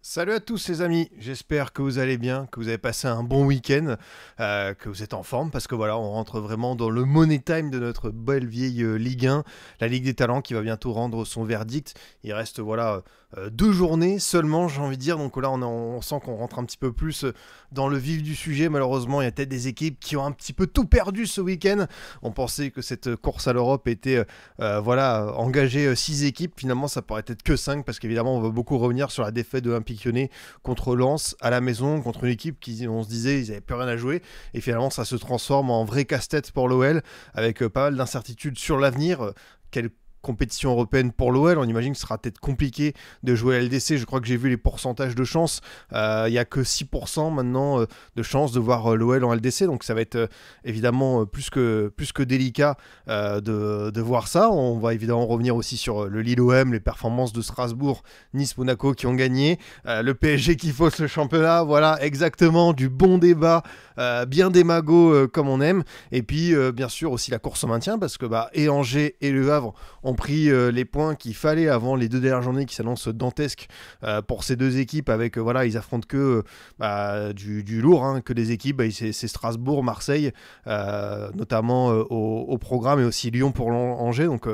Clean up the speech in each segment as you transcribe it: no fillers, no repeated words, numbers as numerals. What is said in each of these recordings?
Salut à tous les amis, j'espère que vous allez bien, que vous avez passé un bon week-end, que vous êtes en forme parce que voilà, on rentre vraiment dans le money time de notre belle vieille Ligue 1, la Ligue des Talents qui va bientôt rendre son verdict. Il reste voilà 2 journées seulement, j'ai envie de dire, donc là on sent qu'on rentre un petit peu plus dans le vif du sujet. Malheureusement, il y a peut-être des équipes qui ont un petit peu tout perdu ce week-end. On pensait que cette course à l'Europe était voilà, engager 6 équipes, finalement ça pourrait être que 5 parce qu'évidemment on va beaucoup revenir sur la défaite de l'Olympique Lyonnais contre Lens à la maison, contre une équipe qui on se disait ils n'avaient plus rien à jouer et finalement ça se transforme en vrai casse-tête pour l'OL avec pas mal d'incertitudes sur l'avenir. Quelle compétition européenne pour l'OL, on imagine que ce sera peut-être compliqué de jouer à LDC. Je crois que j'ai vu les pourcentages de chance, il n'y a que 6% maintenant de chance de voir l'OL en LDC, donc ça va être évidemment plus que délicat de voir ça. On va évidemment revenir aussi sur le Lille-OM, les performances de Strasbourg, Nice-Monaco qui ont gagné, le PSG qui fausse le championnat, voilà exactement, du bon débat, bien démago comme on aime, et puis bien sûr aussi la course au maintien parce que et Angers et Le Havre ont pris les points qu'il fallait avant les 2 dernières journées qui s'annoncent dantesques pour ces deux équipes avec voilà, ils affrontent que du lourd, hein, que des équipes, c'est Strasbourg, Marseille notamment au programme, et aussi Lyon pour Angers, donc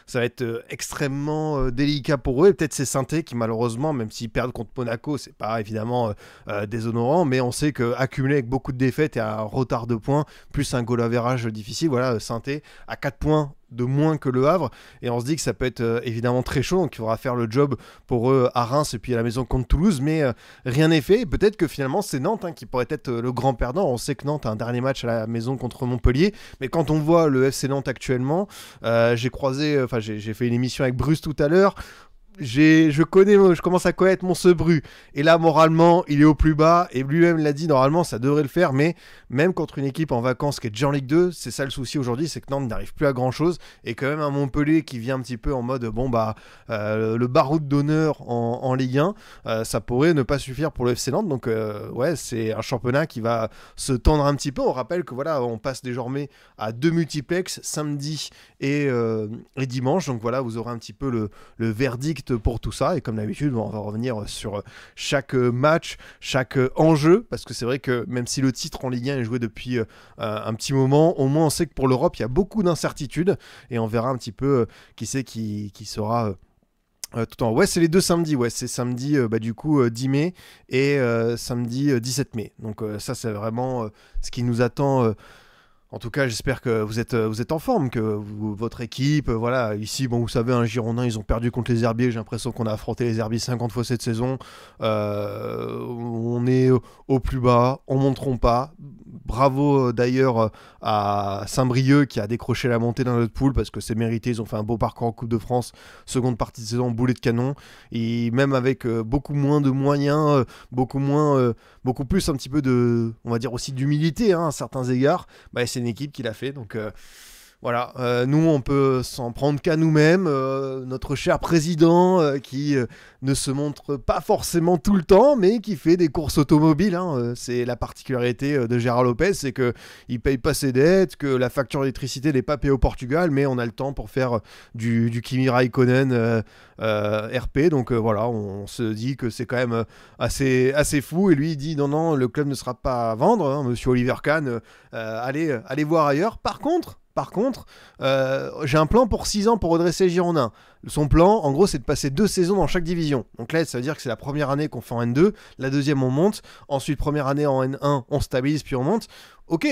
ça va être extrêmement délicat pour eux, et peut-être c'est Saint-Étienne qui malheureusement, même s'ils perdent contre Monaco, c'est pas évidemment déshonorant, mais on sait que accumulé avec beaucoup de défaites et un retard de points plus un goal average difficile, voilà, Saint-Étienne à 4 points de moins que Le Havre, et on se dit que ça peut être évidemment très chaud, donc il faudra faire le job pour eux à Reims et puis à la maison contre Toulouse, mais rien n'est fait, et peut-être que finalement c'est Nantes qui pourrait être le grand perdant. On sait que Nantes a un dernier match à la maison contre Montpellier, mais quand on voit le FC Nantes actuellement, j'ai fait une émission avec Bruce tout à l'heure, je commence à connaître mon Sebru. Et là, moralement, il est au plus bas. Et lui-même l'a dit, normalement, ça devrait le faire. Mais même contre une équipe en vacances qui est déjà en Ligue 2, c'est ça le souci aujourd'hui, c'est que Nantes n'arrive plus à grand-chose. Et quand même un Montpellier qui vient un petit peu en mode, le baroud d'honneur en Ligue 1, ça pourrait ne pas suffire pour le FC Nantes. Donc, ouais, c'est un championnat qui va se tendre un petit peu. On rappelle que voilà, on passe désormais à 2 multiplex, samedi et dimanche. Donc voilà, vous aurez un petit peu le verdict pour tout ça, et comme d'habitude on va revenir sur chaque match, chaque enjeu, parce que c'est vrai que même si le titre en Ligue 1 est joué depuis un petit moment, au moins on sait que pour l'Europe il y a beaucoup d'incertitudes, et on verra un petit peu qui c'est qui sera tout en... Ouais, c'est les deux samedis, ouais, c'est samedi du coup 10 mai et samedi 17 mai, donc ça c'est vraiment ce qui nous attend. En tout cas, j'espère que vous êtes en forme, que votre équipe, voilà, ici, bon, vous savez, un Girondin, ils ont perdu contre les Herbiers, j'ai l'impression qu'on a affronté les Herbiers 50 fois cette saison, on est au plus bas, on ne monteront pas. Bravo d'ailleurs à Saint-Brieuc qui a décroché la montée dans notre poule, parce que c'est mérité, ils ont fait un beau parcours en Coupe de France, seconde partie de saison, boulet de canon, et même avec beaucoup moins de moyens, beaucoup plus un petit peu de, on va dire aussi d'humilité, hein, à certains égards, c'est une équipe qui l'a fait, donc voilà, nous on peut s'en prendre qu'à nous-mêmes, notre cher président qui ne se montre pas forcément tout le temps, mais qui fait des courses automobiles, hein, c'est la particularité de Gérard Lopez, c'est qu'il paye pas ses dettes, que la facture d'électricité n'est pas payée au Portugal, mais on a le temps pour faire du Kimi Raikkonen RP, donc voilà, on se dit que c'est quand même assez fou, et lui il dit non, le club ne sera pas à vendre, hein, monsieur Oliver Kahn, allez voir ailleurs. Par contre, j'ai un plan pour 6 ans pour redresser les Girondins. Son plan, en gros, c'est de passer 2 saisons dans chaque division. Donc là, ça veut dire que c'est la première année qu'on fait en N2, la deuxième on monte, ensuite première année en N1, on stabilise puis on monte. Ok.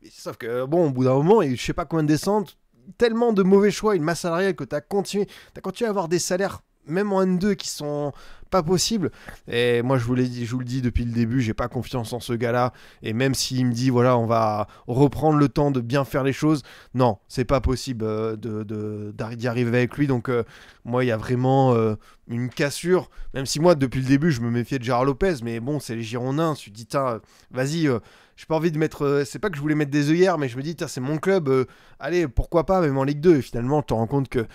Sauf que bon, au bout d'un moment, je sais pas combien de descentes, tellement de mauvais choix, une masse salariale que t'as continué à avoir des salaires même en N2 qui sont pas possibles, et moi je vous le dis depuis le début, j'ai pas confiance en ce gars-là, et même s'il me dit voilà, on va reprendre le temps de bien faire les choses, non, c'est pas possible d'y arriver avec lui, donc moi il y a vraiment une cassure, même si moi depuis le début je me méfiais de Gérard Lopez, mais bon, c'est les Girondins, je me dis vas-y, j'ai pas envie de mettre, c'est pas que je voulais mettre des œillères, mais je me dis c'est mon club, allez, pourquoi pas même en Ligue 2, et finalement tu te rends compte que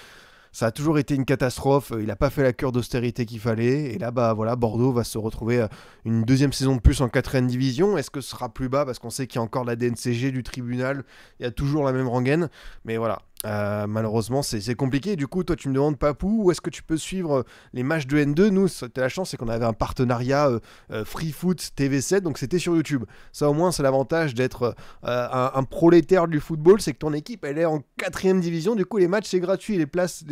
ça a toujours été une catastrophe, il n'a pas fait la cure d'austérité qu'il fallait, et là voilà, Bordeaux va se retrouver une deuxième saison de plus en 4ème division. Est-ce que ce sera plus bas, parce qu'on sait qu'il y a encore la DNCG du tribunal, il y a toujours la même rengaine, mais voilà, Malheureusement, c'est compliqué. Du coup, toi, tu me demandes, Papou, où est-ce que tu peux suivre les matchs de N2? Nous, c'était la chance, c'est qu'on avait un partenariat Free Foot TV7, donc c'était sur YouTube. Ça, au moins, c'est l'avantage d'être un prolétaire du football, c'est que ton équipe, elle est en 4ème division. Du coup, les matchs, c'est gratuit. Les places,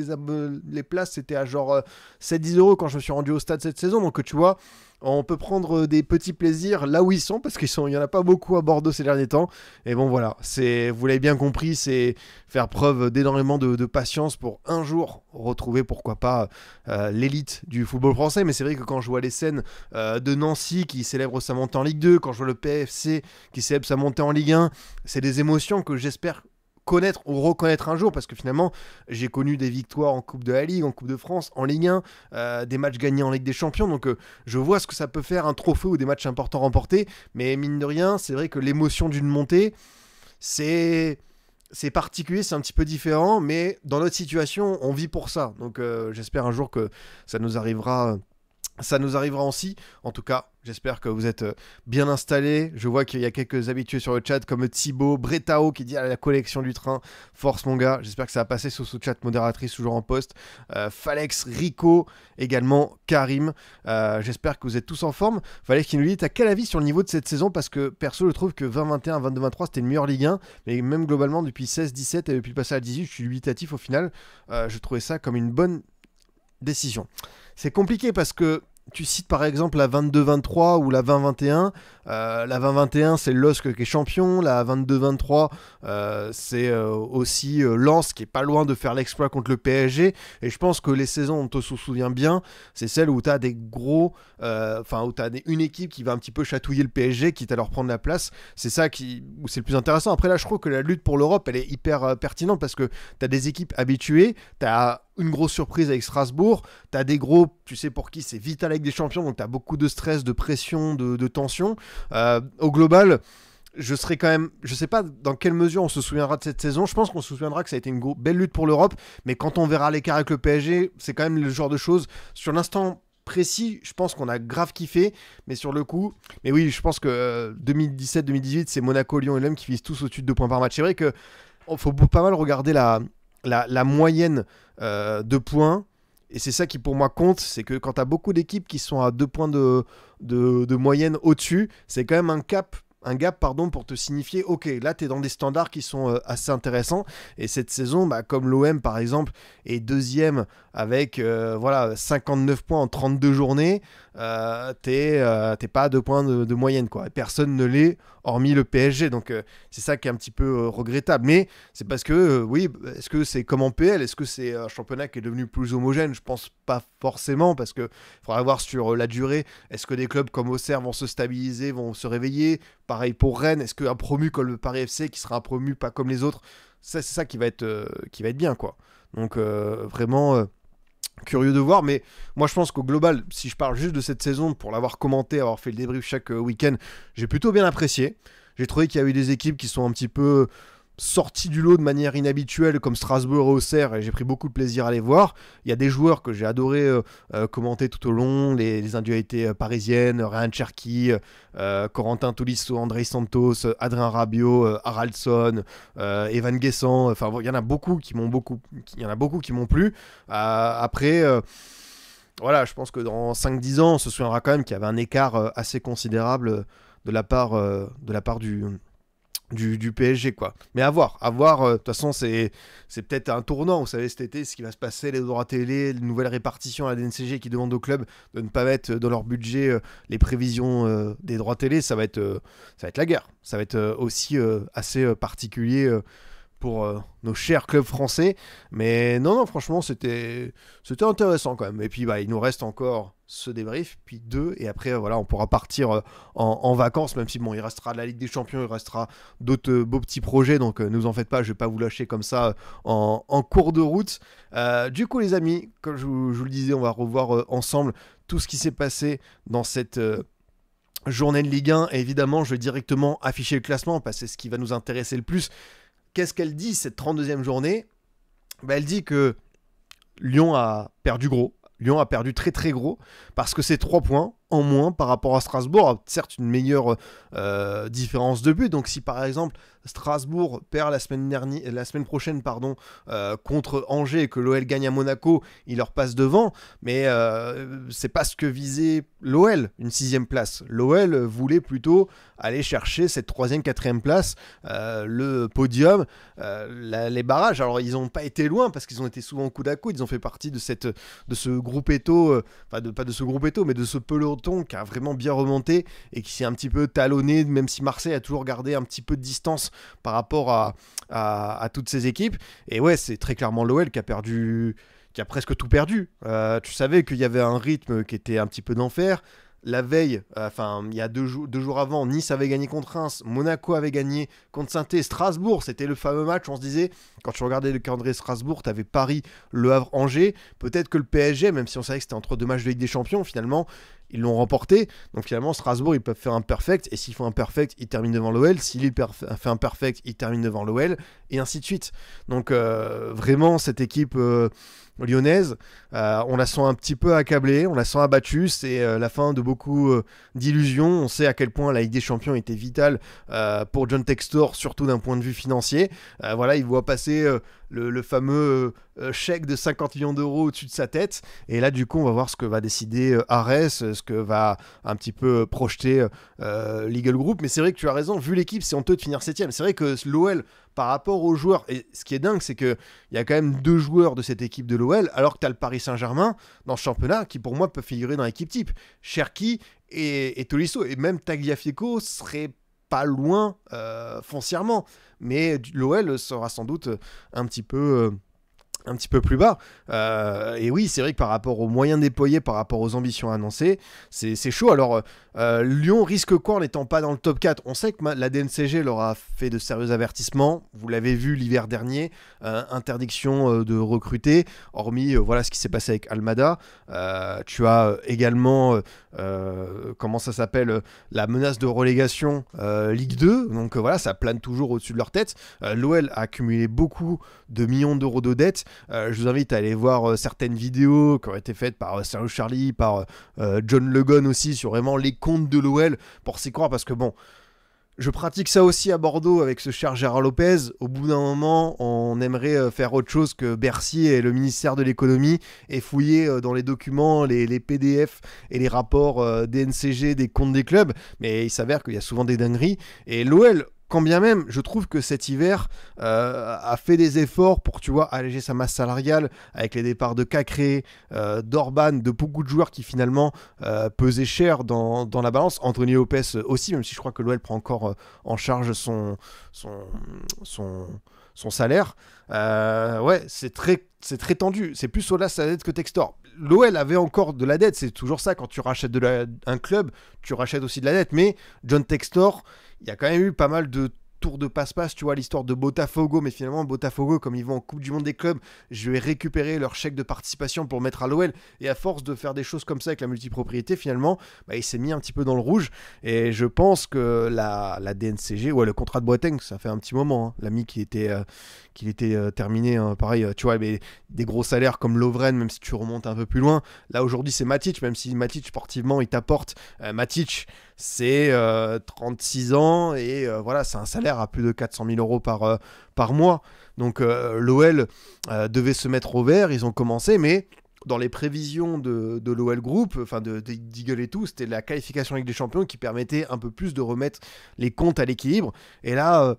c'était à genre 7-10 € quand je me suis rendu au stade cette saison. Donc, tu vois, on peut prendre des petits plaisirs là où ils sont, parce qu'il n'y en a pas beaucoup à Bordeaux ces derniers temps. Et bon, voilà, vous l'avez bien compris, c'est faire preuve d'énormément de patience pour un jour retrouver, pourquoi pas, l'élite du football français. Mais c'est vrai que quand je vois les scènes de Nancy qui célèbre sa montée en Ligue 2, quand je vois le PFC qui célèbre sa montée en Ligue 1, c'est des émotions que j'espère connaître ou reconnaître un jour, parce que finalement j'ai connu des victoires en Coupe de la Ligue, en Coupe de France, en Ligue 1, des matchs gagnés en Ligue des Champions, donc je vois ce que ça peut faire, un trophée ou des matchs importants remportés. Mais mine de rien, c'est vrai que l'émotion d'une montée, c'est particulier, c'est un petit peu différent, mais dans notre situation, on vit pour ça. Donc j'espère un jour que ça nous arrivera. Ça nous arrivera aussi. En tout cas, j'espère que vous êtes bien installés. Je vois qu'il y a quelques habitués sur le chat comme Thibaut, Bretao qui dit à la collection du train. Force mon gars. J'espère que ça va passer sous ce chat modératrice toujours en poste. Falex, Rico, également Karim. J'espère que vous êtes tous en forme. Falex qui nous dit, t'as quel avis sur le niveau de cette saison? Parce que perso, je trouve que 20-21, 22-23, c'était une meilleure Ligue 1. Mais même globalement, depuis 16-17 et depuis le passage à 18, je suis dubitatif au final. Je trouvais ça comme une bonne décision. C'est compliqué parce que tu cites par exemple la 22-23 ou la 20-21. La 20-21, c'est le LOSC qui est champion. La 22-23, c'est aussi Lens qui est pas loin de faire l'exploit contre le PSG. Et je pense que les saisons, on te se souvient bien, c'est celle où tu as des gros. Où tu as une équipe qui va un petit peu chatouiller le PSG, quitte à leur prendre la place. C'est ça où c'est le plus intéressant. Après, là, je trouve que la lutte pour l'Europe, elle est hyper pertinente parce que tu as des équipes habituées. Tu as une grosse surprise avec Strasbourg. Tu as des gros, tu sais pour qui c'est vital avec des champions. Donc tu as beaucoup de stress, de pression, de tension. Au global, je sais pas dans quelle mesure on se souviendra de cette saison. Je pense qu'on se souviendra que ça a été une belle lutte pour l'Europe, mais quand on verra l'écart avec le PSG, c'est quand même le genre de choses. Sur l'instant précis, je pense qu'on a grave kiffé, mais sur le coup, mais oui, je pense que 2017-2018, c'est Monaco, Lyon et l'OM qui visent tous au-dessus de 2 points par match. C'est vrai que faut pas mal regarder la moyenne de points. Et c'est ça qui pour moi compte, c'est que quand tu as beaucoup d'équipes qui sont à 2 points de moyenne au-dessus, c'est quand même un gap pour te signifier, ok, là tu es dans des standards qui sont assez intéressants. Et cette saison, comme l'OM par exemple, est deuxième avec 59 points en 32 journées, t'es pas à 2 points de moyenne, quoi. Et personne ne l'est, hormis le PSG. Donc c'est ça qui est un petit peu regrettable. Mais c'est parce que, est-ce que c'est comme en PL? Est-ce que c'est un championnat qui est devenu plus homogène? Je pense pas forcément, parce qu'il faudra voir sur la durée. Est-ce que des clubs comme Auxerre vont se stabiliser, vont se réveiller? Pareil pour Rennes. Est-ce qu'un promu comme le Paris FC, qui sera un promu pas comme les autres, c'est ça qui va être bien, quoi. Donc vraiment curieux de voir, mais moi je pense qu'au global, si je parle juste de cette saison, pour l'avoir commenté, avoir fait le débrief chaque week-end, j'ai plutôt bien apprécié. J'ai trouvé qu'il y a eu des équipes qui sont un petit peu sorties du lot de manière inhabituelle, comme Strasbourg et Auxerre, et j'ai pris beaucoup de plaisir à les voir. Il y a des joueurs que j'ai adoré commenter tout au long, les individualités parisiennes, Ryan Cherki, Corentin Tolisso, André Santos, Adrien Rabiot, Haraldsson, Evan Guessant. Enfin, il y en a beaucoup qui m'ont plu. Après, voilà, je pense que dans 5-10 ans, on se souviendra quand même qu'il y avait un écart assez considérable de la part du PSG, quoi. Mais à voir. De toute façon, c'est peut-être un tournant. Vous savez, cet été, ce qui va se passer, les droits télé, les nouvelles répartitions à la DNCG qui demandent aux clubs de ne pas mettre dans leur budget les prévisions des droits télé, ça va être la guerre. Ça va être aussi assez particulier pour nos chers clubs français. Mais non, franchement, c'était intéressant quand même. Et puis, il nous reste encore ce débrief, puis 2, et après, on pourra partir en vacances, même si, il restera la Ligue des Champions, il restera d'autres beaux petits projets, donc ne vous en faites pas, je vais pas vous lâcher comme ça en cours de route. Du coup, les amis, comme je vous le disais, on va revoir ensemble tout ce qui s'est passé dans cette journée de Ligue 1, et évidemment, je vais directement afficher le classement, parce que c'est ce qui va nous intéresser le plus. Qu'est-ce qu'elle dit, cette 32e journée? Elle dit que Lyon a perdu gros. Lyon a perdu très très gros, parce que c'est 3 points. en moins par rapport à Strasbourg. Certes, une meilleure différence de but. Donc si par exemple Strasbourg perd la semaine prochaine contre Angers et que l'OL gagne à Monaco, il leur passe devant. Mais c'est pas ce que visait l'OL, une 6ème place. L'OL voulait plutôt aller chercher cette 3ème, 4ème place, le podium, les barrages. Alors ils n'ont pas été loin parce qu'ils ont été souvent coude à coude. Ils ont fait partie de ce gruppetto, pas de ce gruppetto, mais de ce peloton qui a vraiment bien remonté et qui s'est un petit peu talonné, même si Marseille a toujours gardé un petit peu de distance par rapport à toutes ces équipes. Et ouais, c'est très clairement l'OL qui a presque tout perdu. Tu savais qu'il y avait un rythme qui était un petit peu d'enfer. La veille, il y a deux jours avant, Nice avait gagné contre Reims, Monaco avait gagné contre Saint-Étienne, Strasbourg, c'était le fameux match, on se disait, quand tu regardais le calendrier Strasbourg, tu avais Paris, Le Havre, Angers, peut-être que le PSG, même si on savait que c'était entre 2 matchs de Ligue des Champions, finalement, ils l'ont remporté, donc finalement Strasbourg, ils peuvent faire un perfect, et s'ils font un perfect, ils terminent devant l'OL, s'il fait un perfect, ils terminent devant l'OL, et ainsi de suite. Donc vraiment, cette équipe lyonnaise, on la sent un petit peu accablée, on la sent abattue, c'est la fin de beaucoup d'illusions. On sait à quel point la Ligue des Champions était vitale pour John Textor, surtout d'un point de vue financier. Voilà, il voit passer le fameux chèque de 50 millions d'euros au-dessus de sa tête, et là du coup on va voir ce que va décider Ares, ce que va un petit peu projeter l'Eagle Group. Mais c'est vrai que tu as raison, vu l'équipe, c'est honteux de finir 7ème. C'est vrai que l'OL, par rapport aux joueurs, et ce qui est dingue, c'est qu'il y a quand même 2 joueurs de cette équipe de l'OL, alors que tu as le Paris Saint-Germain dans ce championnat, qui pour moi peut figurer dans l'équipe type. Cherki et Tolisso, et même Tagliafico serait pas loin foncièrement, mais l'OL sera sans doute un petit peu plus bas. Et oui, c'est vrai que par rapport aux moyens déployés, par rapport aux ambitions annoncées, c'est chaud. Alors, Lyon risque quoi en n'étant pas dans le top 4? On sait que la DNCG leur a fait de sérieux avertissements. Vous l'avez vu l'hiver dernier, interdiction de recruter, hormis voilà ce qui s'est passé avec Almada. Tu as également, comment ça s'appelle, la menace de relégation Ligue 2. Donc voilà, ça plane toujours au-dessus de leur tête. L'OL a accumulé beaucoup de millions d'euros de dettes. Je vous invite à aller voir certaines vidéos qui ont été faites par Sergio Charlie, par John Le Gun aussi, sur vraiment les comptes de l'OL, pour s'y croire, parce que bon, je pratique ça aussi à Bordeaux avec ce cher Gérard Lopez. Au bout d'un moment, on aimerait faire autre chose que Bercy et le ministère de l'économie et fouiller dans les documents, les PDF et les rapports DNCG des comptes des clubs, mais il s'avère qu'il y a souvent des dingueries, et l'OL, quand bien même, je trouve que cet hiver a fait des efforts pour, tu vois, alléger sa masse salariale avec les départs de Cacré, d'Orban, de beaucoup de joueurs qui finalement pesaient cher dans la balance. Anthony Lopez aussi, même si je crois que l'OL prend encore en charge son salaire. Ouais, c'est très tendu. C'est plus Solas la dette que Textor. L'OL avait encore de la dette, c'est toujours ça. Quand tu rachètes un club, tu rachètes aussi de la dette. Mais John Textor, il y a quand même eu pas mal de tours de passe-passe, tu vois, l'histoire de Botafogo, mais finalement Botafogo, comme ils vont en Coupe du Monde des clubs, je vais récupérer leur chèque de participation pour le mettre à l'OL, et à force de faire des choses comme ça avec la multipropriété, finalement, il s'est mis un petit peu dans le rouge, et je pense que la DNCG, ouais, le contrat de Boateng, ça fait un petit moment, hein, l'ami qu'il était terminé, hein, pareil, tu vois, mais des gros salaires comme Lovren, même si tu remontes un peu plus loin, là aujourd'hui c'est Matic, même si Matic sportivement il t'apporte, Matic c'est 36 ans, et voilà, c'est un salaire à plus de 400 000 euros par mois. Donc l'OL devait se mettre au vert, ils ont commencé, mais dans les prévisions de l'OL Group, enfin d'Eagle et tout, c'était la qualification avec des champions qui permettait un peu plus de remettre les comptes à l'équilibre. Et là,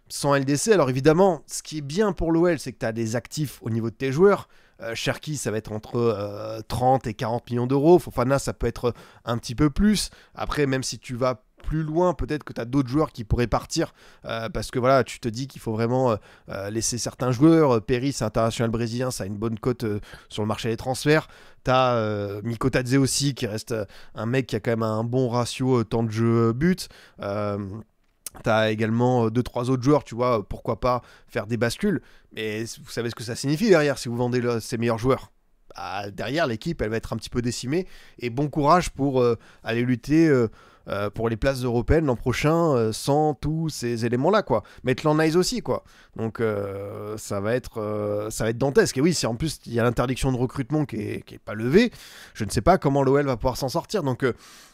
sans LDC, alors évidemment, ce qui est bien pour l'OL, c'est que tu as des actifs au niveau de tes joueurs. Cherki, ça va être entre 30 et 40 millions d'euros. Fofana, ça peut être un petit peu plus. Après, même si tu vas plus loin, peut-être que tu as d'autres joueurs qui pourraient partir parce que voilà, tu te dis qu'il faut vraiment laisser certains joueurs. Perry, c'est international brésilien, ça a une bonne cote sur le marché des transferts. Tu as Miko Tadze aussi, qui reste un mec qui a quand même un bon ratio temps de jeu but. T'as également 2-3 autres joueurs, tu vois, pourquoi pas faire des bascules. Mais vous savez ce que ça signifie derrière si vous vendez ces meilleurs joueurs. Derrière, l'équipe, elle va être un petit peu décimée. Et bon courage pour aller lutter pour les places européennes l'an prochain sans tous ces éléments-là, quoi. Maitland Nice aussi, quoi. Donc ça va être dantesque. Et oui, si en plus il y a l'interdiction de recrutement qui est pas levée, je ne sais pas comment l'OL va pouvoir s'en sortir. Donc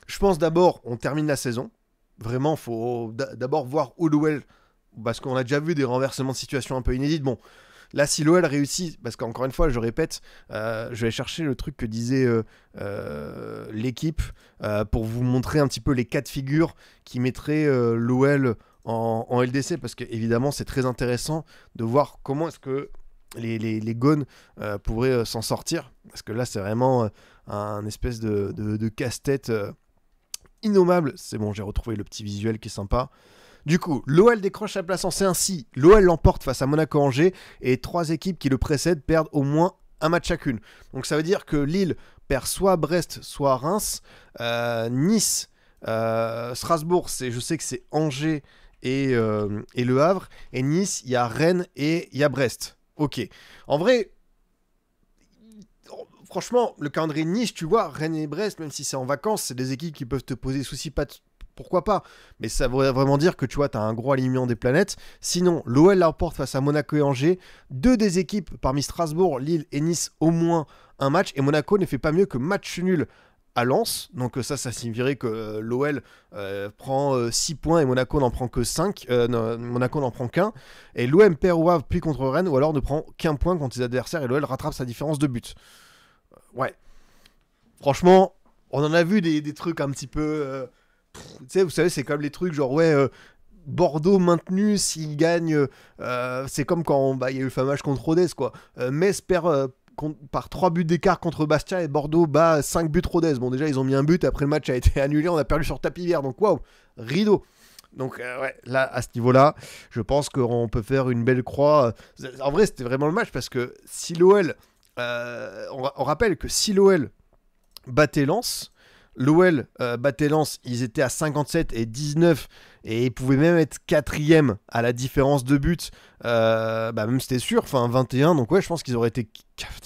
je pense d'abord, on termine la saison. Vraiment, faut d'abord voir où l'OL, parce qu'on a déjà vu des renversements de situation un peu inédits. Bon, là, si l'OL réussit, parce qu'encore une fois, je répète, je vais chercher le truc que disait l'équipe pour vous montrer un petit peu les cas de figure qui mettraient l'OL en LDC, parce qu'évidemment, c'est très intéressant de voir comment est-ce que les Gones pourraient s'en sortir, parce que là, c'est vraiment un espèce de casse-tête innommable. C'est bon, j'ai retrouvé le petit visuel qui est sympa. Du coup, l'OL décroche sa place en C1. L'OL l'emporte face à Monaco-Angers et 3 équipes qui le précèdent perdent au moins un match chacune. Donc ça veut dire que Lille perd soit Brest, soit Reims. Nice, Strasbourg, je sais que c'est Angers et Le Havre. Et Nice, il y a Rennes et il y a Brest. Ok. En vrai, franchement, le calendrier de Nice, tu vois, Rennes et Brest, même si c'est en vacances, c'est des équipes qui peuvent te poser soucis, pas pourquoi pas. Mais ça voudrait vraiment dire que tu vois, tu as un gros alignement des planètes. Sinon, l'OL l'emporte face à Monaco et Angers. 2 des équipes parmi Strasbourg, Lille et Nice, au moins un match. Et Monaco ne fait pas mieux que match nul à Lens. Donc ça signifierait que l'OL prend 6 points et Monaco n'en prend que 5. Monaco n'en prend qu'un. Et l'OM perd au Havre puis contre Rennes, ou alors ne prend qu'un point contre ses adversaires et l'OL rattrape sa différence de but. Ouais. Franchement, on en a vu des trucs un petit peu... tu sais, vous savez, c'est comme les trucs genre, Bordeaux maintenu s'il gagne. C'est comme quand il y a eu le fameux match contre Rodez, quoi. Metz perd par 3 buts d'écart contre Bastia et Bordeaux bat 5 buts Rodez. Bon, déjà, ils ont mis un but, après le match a été annulé, on a perdu sur tapis vert. Donc, waouh, rideau. Donc, là, à ce niveau-là, je pense qu'on peut faire une belle croix. En vrai, c'était vraiment le match parce que si l'OL. On rappelle que si l'OL battait Lens, ils étaient à 57 et 19 et ils pouvaient même être 4e à la différence de but, même c'était sûr, enfin 21, donc ouais, je pense qu'ils auraient été,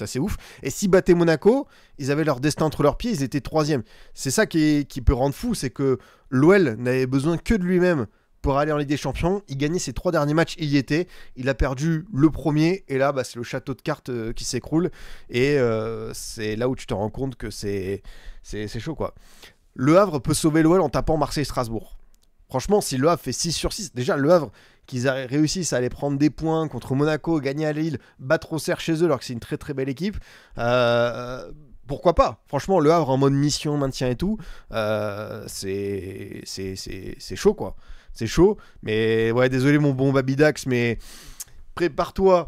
c'est ouf. Et s'ils battaient Monaco, ils avaient leur destin entre leurs pieds, ils étaient 3e. C'est ça qui peut rendre fou, c'est que l'OL n'avait besoin que de lui-même pour aller en Ligue des Champions. Il gagnait ses 3 derniers matchs, il y était. Il a perdu le premier, et là, c'est le château de cartes qui s'écroule. Et c'est là où tu te rends compte que c'est chaud, quoi. Le Havre peut sauver l'OL en tapant Marseille-Strasbourg. Franchement, si le Havre fait 6 sur 6, déjà le Havre, qu'ils réussissent à aller prendre des points contre Monaco, gagner à Lille, battre Auxerre chez eux, alors que c'est une très très belle équipe, pourquoi pas? Franchement, le Havre en mode mission, maintien et tout, c'est chaud, quoi. C'est chaud, mais ouais, désolé mon bon Babidax, mais prépare-toi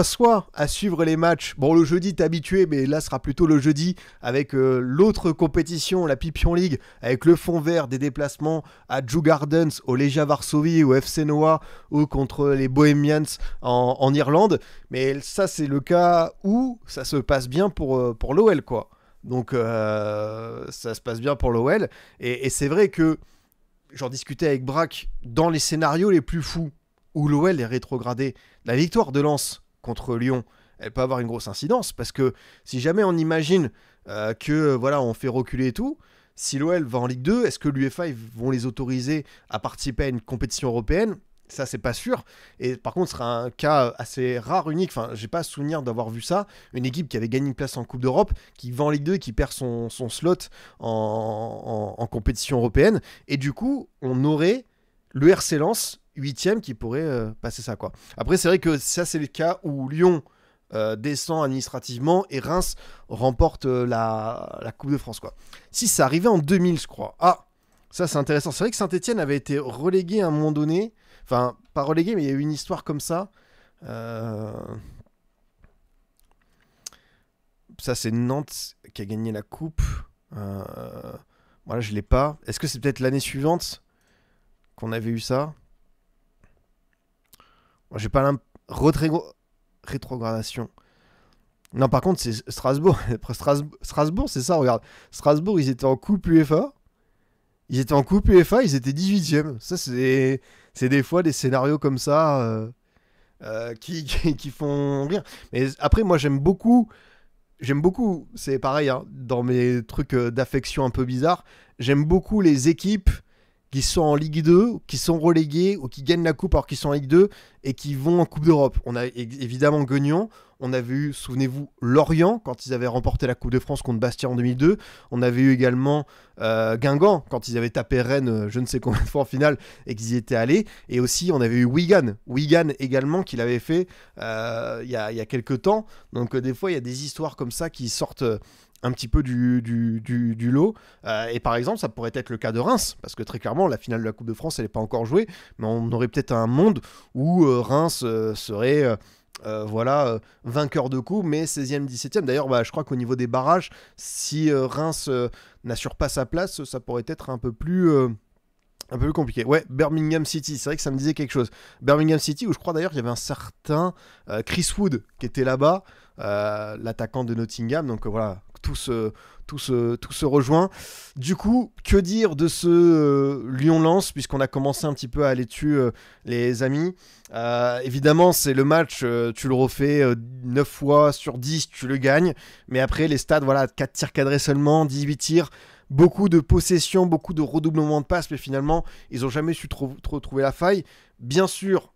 soit à suivre les matchs. Bon, le jeudi, t'es habitué, mais là, ce sera plutôt le jeudi avec l'autre compétition, la Pipion League, avec le fond vert des déplacements à Djou Gardens, au Legia Varsovie, au FC Noah, ou contre les Bohemians en Irlande. Mais ça, c'est le cas où ça se passe bien pour l'OL, quoi. Donc, ça se passe bien pour l'OL. Et c'est vrai que j'en discutais avec Braque, dans les scénarios les plus fous où l'OL est rétrogradé, la victoire de Lens contre Lyon, elle peut avoir une grosse incidence, parce que si jamais on imagine que on fait reculer et tout, si l'OL va en Ligue 2, est-ce que l'UEFA vont les autoriser à participer à une compétition européenne? Ça, c'est pas sûr. Et par contre, ce sera un cas assez rare, unique. Enfin, j'ai pas souvenir d'avoir vu ça. Une équipe qui avait gagné une place en Coupe d'Europe, qui va en Ligue 2 et qui perd son slot en compétition européenne. Et du coup, on aurait le RC Lens, 8e, qui pourrait passer ça, quoi. Après, c'est vrai que ça, c'est le cas où Lyon descend administrativement et Reims remporte la Coupe de France, quoi. Si ça arrivait en 2000, je crois. Ah, ça, c'est intéressant. C'est vrai que Saint-Etienne avait été relégué à un moment donné. Enfin, pas relégué, mais il y a eu une histoire comme ça. Ça, c'est Nantes qui a gagné la coupe. Voilà, je l'ai pas. Est-ce que c'est peut-être l'année suivante qu'on avait eu ça? Moi, j'ai pas rétrogradation. Non, par contre, c'est Strasbourg. Strasbourg, c'est ça, regarde. Strasbourg, ils étaient en coupe UEFA. Ils étaient 18e. Ça, c'est des fois des scénarios comme ça qui font rire. Mais après, moi, j'aime beaucoup j'aime beaucoup, c'est pareil, hein, dans mes trucs d'affection un peu bizarres, j'aime beaucoup les équipes qui sont en Ligue 2, qui sont reléguées ou qui gagnent la coupe alors qu'ils sont en Ligue 2 et qui vont en Coupe d'Europe. On a évidemment Guignon, on avait eu, souvenez-vous, Lorient quand ils avaient remporté la Coupe de France contre Bastia en 2002. On avait eu également Guingamp quand ils avaient tapé Rennes, je ne sais combien de fois en finale, et qu'ils y étaient allés. Et aussi, on avait eu Wigan également, qu'il avait fait il y a quelques temps. Donc des fois, il y a des histoires comme ça qui sortent un petit peu du lot. Et par exemple, ça pourrait être le cas de Reims, parce que très clairement, la finale de la Coupe de France, elle n'est pas encore jouée, mais on aurait peut-être un monde où Reims serait vainqueur de coupe, mais 16e, 17e. D'ailleurs, je crois qu'au niveau des barrages, si Reims n'assure pas sa place, ça pourrait être un peu plus compliqué. Ouais, Birmingham City, c'est vrai que ça me disait quelque chose. Birmingham City, où je crois d'ailleurs qu'il y avait un certain Chris Wood qui était là-bas, l'attaquant de Nottingham. Donc voilà, tout se rejoint. Du coup, que dire de ce Lyon-Lens, puisqu'on a commencé un petit peu à aller dessus, les amis. Évidemment, c'est le match, tu le refais 9 fois sur 10, tu le gagnes. Mais après, les stats, voilà, 4 tirs cadrés seulement, 18 tirs. Beaucoup de possession, beaucoup de redoublement de passes, mais finalement, ils n'ont jamais su trop trouver la faille. Bien sûr,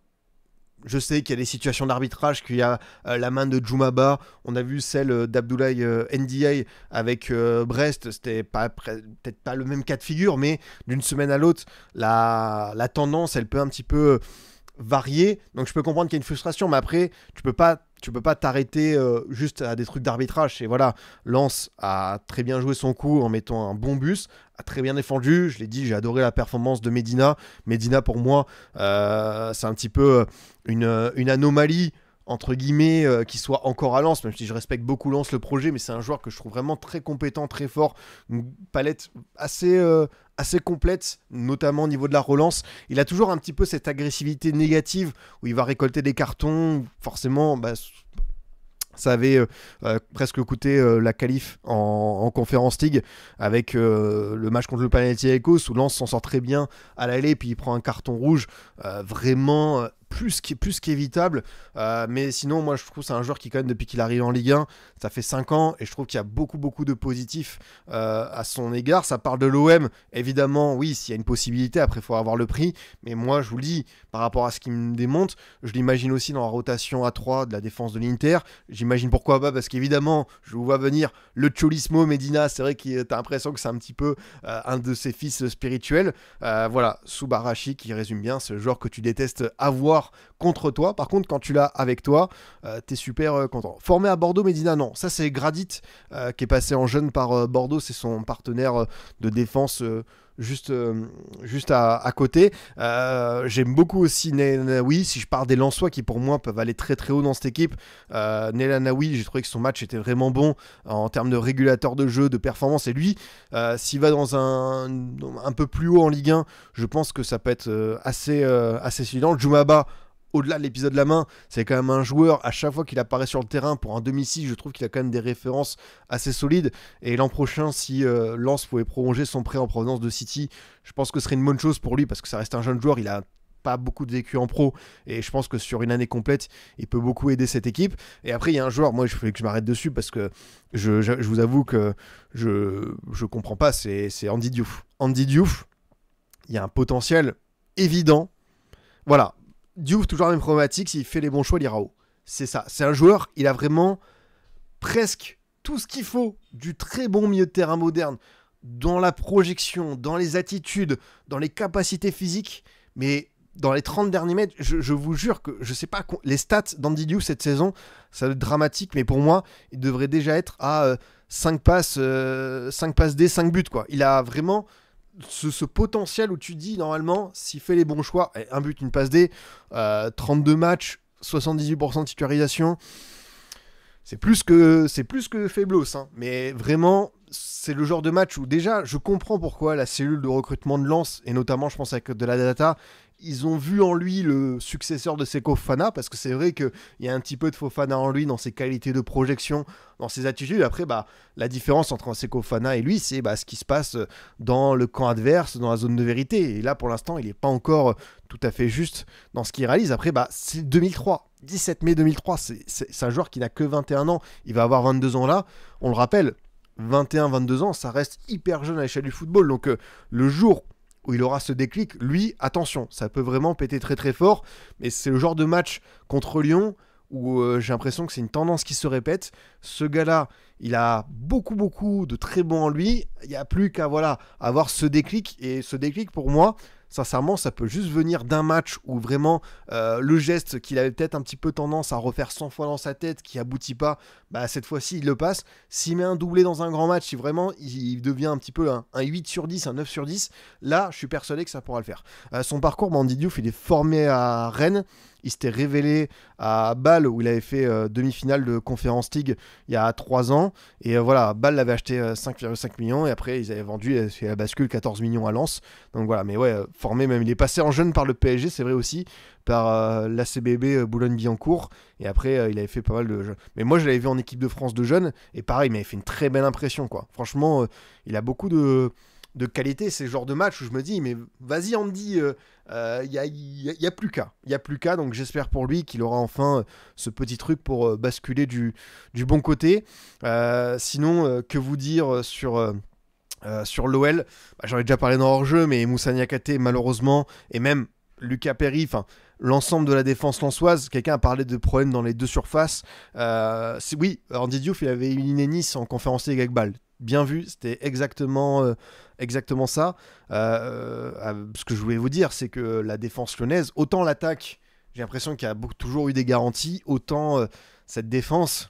je sais qu'il y a des situations d'arbitrage, qu'il y a la main de Djoumaba, on a vu celle d'Abdoulaye Ndiaye avec Brest, c'était peut-être pas le même cas de figure, mais d'une semaine à l'autre, la tendance, elle peut un petit peu varier, donc je peux comprendre qu'il y a une frustration, mais après, tu peux pas t'arrêter juste à des trucs d'arbitrage. Et voilà, Lens a très bien joué son coup en mettant un bon bus, a très bien défendu. Je l'ai dit, j'ai adoré la performance de Medina. Medina, pour moi, c'est un petit peu une anomalie entre guillemets, qui soit encore à Lens, même si je respecte beaucoup Lens, le projet, mais c'est un joueur que je trouve vraiment très compétent, très fort, une palette assez complète, notamment au niveau de la relance. Il a toujours un petit peu cette agressivité négative, où il va récolter des cartons, forcément, ça avait presque coûté la qualif en Conference League avec le match contre le Panathinaikos où Lens s'en sort très bien à l'aller, puis il prend un carton rouge vraiment plus qu'évitable. Mais sinon, moi, je trouve que c'est un joueur qui, quand même, depuis qu'il arrive en Ligue 1, ça fait 5 ans, et je trouve qu'il y a beaucoup de positifs à son égard. Ça parle de l'OM, évidemment, oui, s'il y a une possibilité, après, il faut avoir le prix. Mais moi, je vous le dis, par rapport à ce qu'il me démontre, je l'imagine aussi dans la rotation à 3 de la défense de l'Inter. J'imagine pourquoi pas, parce qu'évidemment, je vous vois venir le Cholismo Medina, c'est vrai que t'as l'impression que c'est un petit peu un de ses fils spirituels. Voilà, Subarashi qui résume bien, c'est le joueur que tu détestes avoir contre toi. Par contre, quand tu l'as avec toi, t'es super content. Formé à Bordeaux, Medina, non. Ça, c'est Gradit qui est passé en jeune par Bordeaux. C'est son partenaire de défense juste à côté. J'aime beaucoup aussi Naoui. Si je parle des Lensois qui, pour moi, peuvent aller très très haut dans cette équipe, Nela Naoui, j'ai trouvé que son match était vraiment bon en termes de régulateur de jeu, de performance. Et lui, s'il va dans un peu plus haut en Ligue 1, je pense que ça peut être assez suffisant. Djoumaba, au-delà de l'épisode de la main, c'est quand même un joueur, à chaque fois qu'il apparaît sur le terrain pour un domicile, je trouve qu'il a quand même des références assez solides. Et l'an prochain, si Lens pouvait prolonger son prêt en provenance de City, je pense que ce serait une bonne chose pour lui, parce que ça reste un jeune joueur, il a pas beaucoup de vécu en pro, et je pense que sur une année complète, il peut beaucoup aider cette équipe. Et après, il y a un joueur, moi, il faut que je m'arrête dessus, parce que je vous avoue que je comprends pas, c'est Andy Diouf. Andy Diouf, il y a un potentiel évident. Voilà, Diouf, toujours la même problématique, s'il fait les bons choix, il ira haut. C'est ça. C'est un joueur, il a vraiment presque tout ce qu'il faut du très bon milieu de terrain moderne, dans la projection, dans les attitudes, dans les capacités physiques, mais dans les 30 derniers mètres, je vous jure que je sais pas, les stats d'Andy Diouf cette saison, ça va être dramatique, mais pour moi, il devrait déjà être à 5 passes D, 5 buts, quoi. Il a vraiment ce potentiel où tu dis normalement s'il fait les bons choix, un but, une passe D, 32 matchs, 78% de titularisation, c'est plus que faiblos, hein. Mais vraiment c'est le genre de match où déjà je comprends pourquoi la cellule de recrutement de Lens, et notamment je pense avec de la data, ils ont vu en lui le successeur de Seko Fofana, parce que c'est vrai qu'il y a un petit peu de Fofana en lui, dans ses qualités de projection, dans ses attitudes. Après, la différence entre Seko Fofana et lui, c'est ce qui se passe dans le camp adverse, dans la zone de vérité. Et là, pour l'instant, il n'est pas encore tout à fait juste dans ce qu'il réalise. Après, c'est 2003, 17 mai 2003, c'est un joueur qui n'a que 21 ans, il va avoir 22 ans là, on le rappelle, 21-22 ans, ça reste hyper jeune à l'échelle du football. Donc le jour où il aura ce déclic, lui, attention, ça peut vraiment péter très très fort. Mais c'est le genre de match contre Lyon où j'ai l'impression que c'est une tendance qui se répète. Ce gars-là, il a beaucoup de très bons en lui. Il n'y a plus qu'à avoir ce déclic. Et ce déclic, pour moi, sincèrement, ça peut juste venir d'un match où vraiment le geste qu'il avait peut-être un petit peu tendance à refaire 100 fois dans sa tête, qui aboutit pas, cette fois-ci il le passe. S'il met un doublé dans un grand match, si vraiment il devient un petit peu un 8 sur 10, un 9 sur 10, là je suis persuadé que ça pourra le faire. Son parcours, Andy Diouf, il est formé à Rennes. Il s'était révélé à Bâle où il avait fait demi-finale de Conference League il y a 3 ans. Et Bâle l'avait acheté 5,5 millions et après ils avaient vendu, il a fait la bascule 14 millions à Lens. Donc voilà, mais ouais, formé même. Il est passé en jeune par le PSG, c'est vrai aussi, par l'ACBB Boulogne-Billancourt. Et après, il avait fait pas mal de jeux. Mais moi, je l'avais vu en équipe de France de jeunes. Et pareil, il m'avait fait une très belle impression, quoi. Franchement, il a beaucoup de qualité. C'est le genre de match où je me dis, mais vas-y Andy, il y a plus qu'à. Il y a plus qu'à. Donc j'espère pour lui qu'il aura enfin ce petit truc pour basculer du bon côté. Sinon, que vous dire sur l'OL, j'en ai déjà parlé dans hors-jeu, mais Moussa Niakhaté, malheureusement, et même Lucas Perry, l'ensemble de la défense lensoise, quelqu'un a parlé de problèmes dans les deux surfaces. Oui, Andy Diouf, il avait éliminé Nice en conférence Ligue avec Bâle. Bien vu, c'était exactement ça. Ce que je voulais vous dire, c'est que la défense lyonnaise, autant l'attaque, j'ai l'impression qu'il y a toujours eu des garanties, autant cette défense,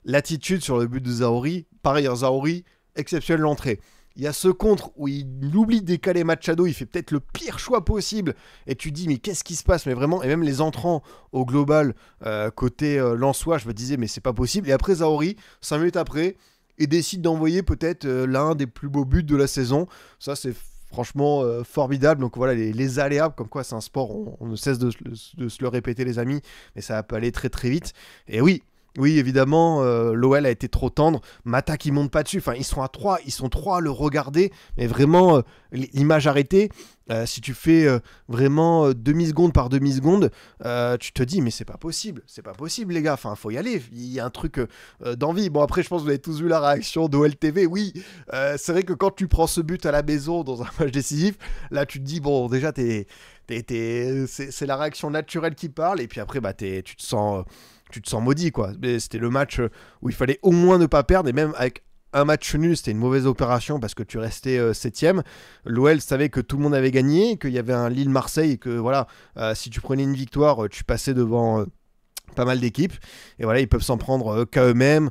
l'attitude sur le but de Zahouri, pareil, Zahouri, exceptionnelle l'entrée. Il y a ce contre où il oublie de décaler Machado, il fait peut-être le pire choix possible, et tu dis mais qu'est-ce qui se passe, mais vraiment, et même les entrants au global côté Lensois, je me disais mais c'est pas possible, et après Zahouri, 5 minutes après, il décide d'envoyer peut-être l'un des plus beaux buts de la saison. Ça c'est franchement formidable. Donc voilà, les aléas, comme quoi c'est un sport, on ne cesse de se le répéter les amis, mais ça peut aller très très vite. Et oui, évidemment, l'OL a été trop tendre. Mata qui monte pas dessus. Enfin, ils sont trois à le regarder. Mais vraiment, l'image arrêtée, si tu fais vraiment demi-seconde par demi-seconde, tu te dis, mais c'est pas possible, les gars. Enfin, faut y aller. Il y a un truc d'envie. Bon, après, je pense que vous avez tous vu la réaction d'OL TV. Oui, c'est vrai que quand tu prends ce but à la maison dans un match décisif, là, tu te dis, bon, déjà, c'est la réaction naturelle qui parle. Et puis après, tu te sens maudit, quoi. Mais c'était le match où il fallait au moins ne pas perdre, et même avec un match nul, c'était une mauvaise opération parce que tu restais 7ème. L'OL savait que tout le monde avait gagné, qu'il y avait un Lille-Marseille, et que si tu prenais une victoire, tu passais devant pas mal d'équipes, et voilà, ils peuvent s'en prendre qu'à eux-mêmes.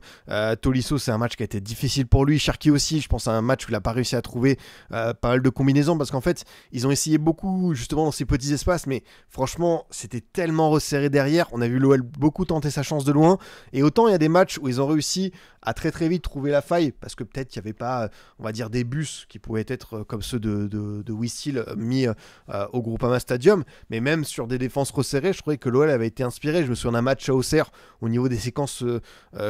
Tolisso, c'est un match qui a été difficile pour lui. Cherki aussi, je pense à un match où il n'a pas réussi à trouver pas mal de combinaisons, parce qu'en fait ils ont essayé beaucoup justement dans ces petits espaces, mais franchement c'était tellement resserré derrière. On a vu l'OL beaucoup tenter sa chance de loin, et autant il y a des matchs où ils ont réussi à très très vite trouver la faille, parce que peut-être qu'il n'y avait pas, on va dire, des bus qui pouvaient être comme ceux de Whistle mis au Groupama Stadium, mais même sur des défenses resserrées, je trouvais que l'OL avait été inspiré. Je me souviens d'un match à Auxerre, au niveau des séquences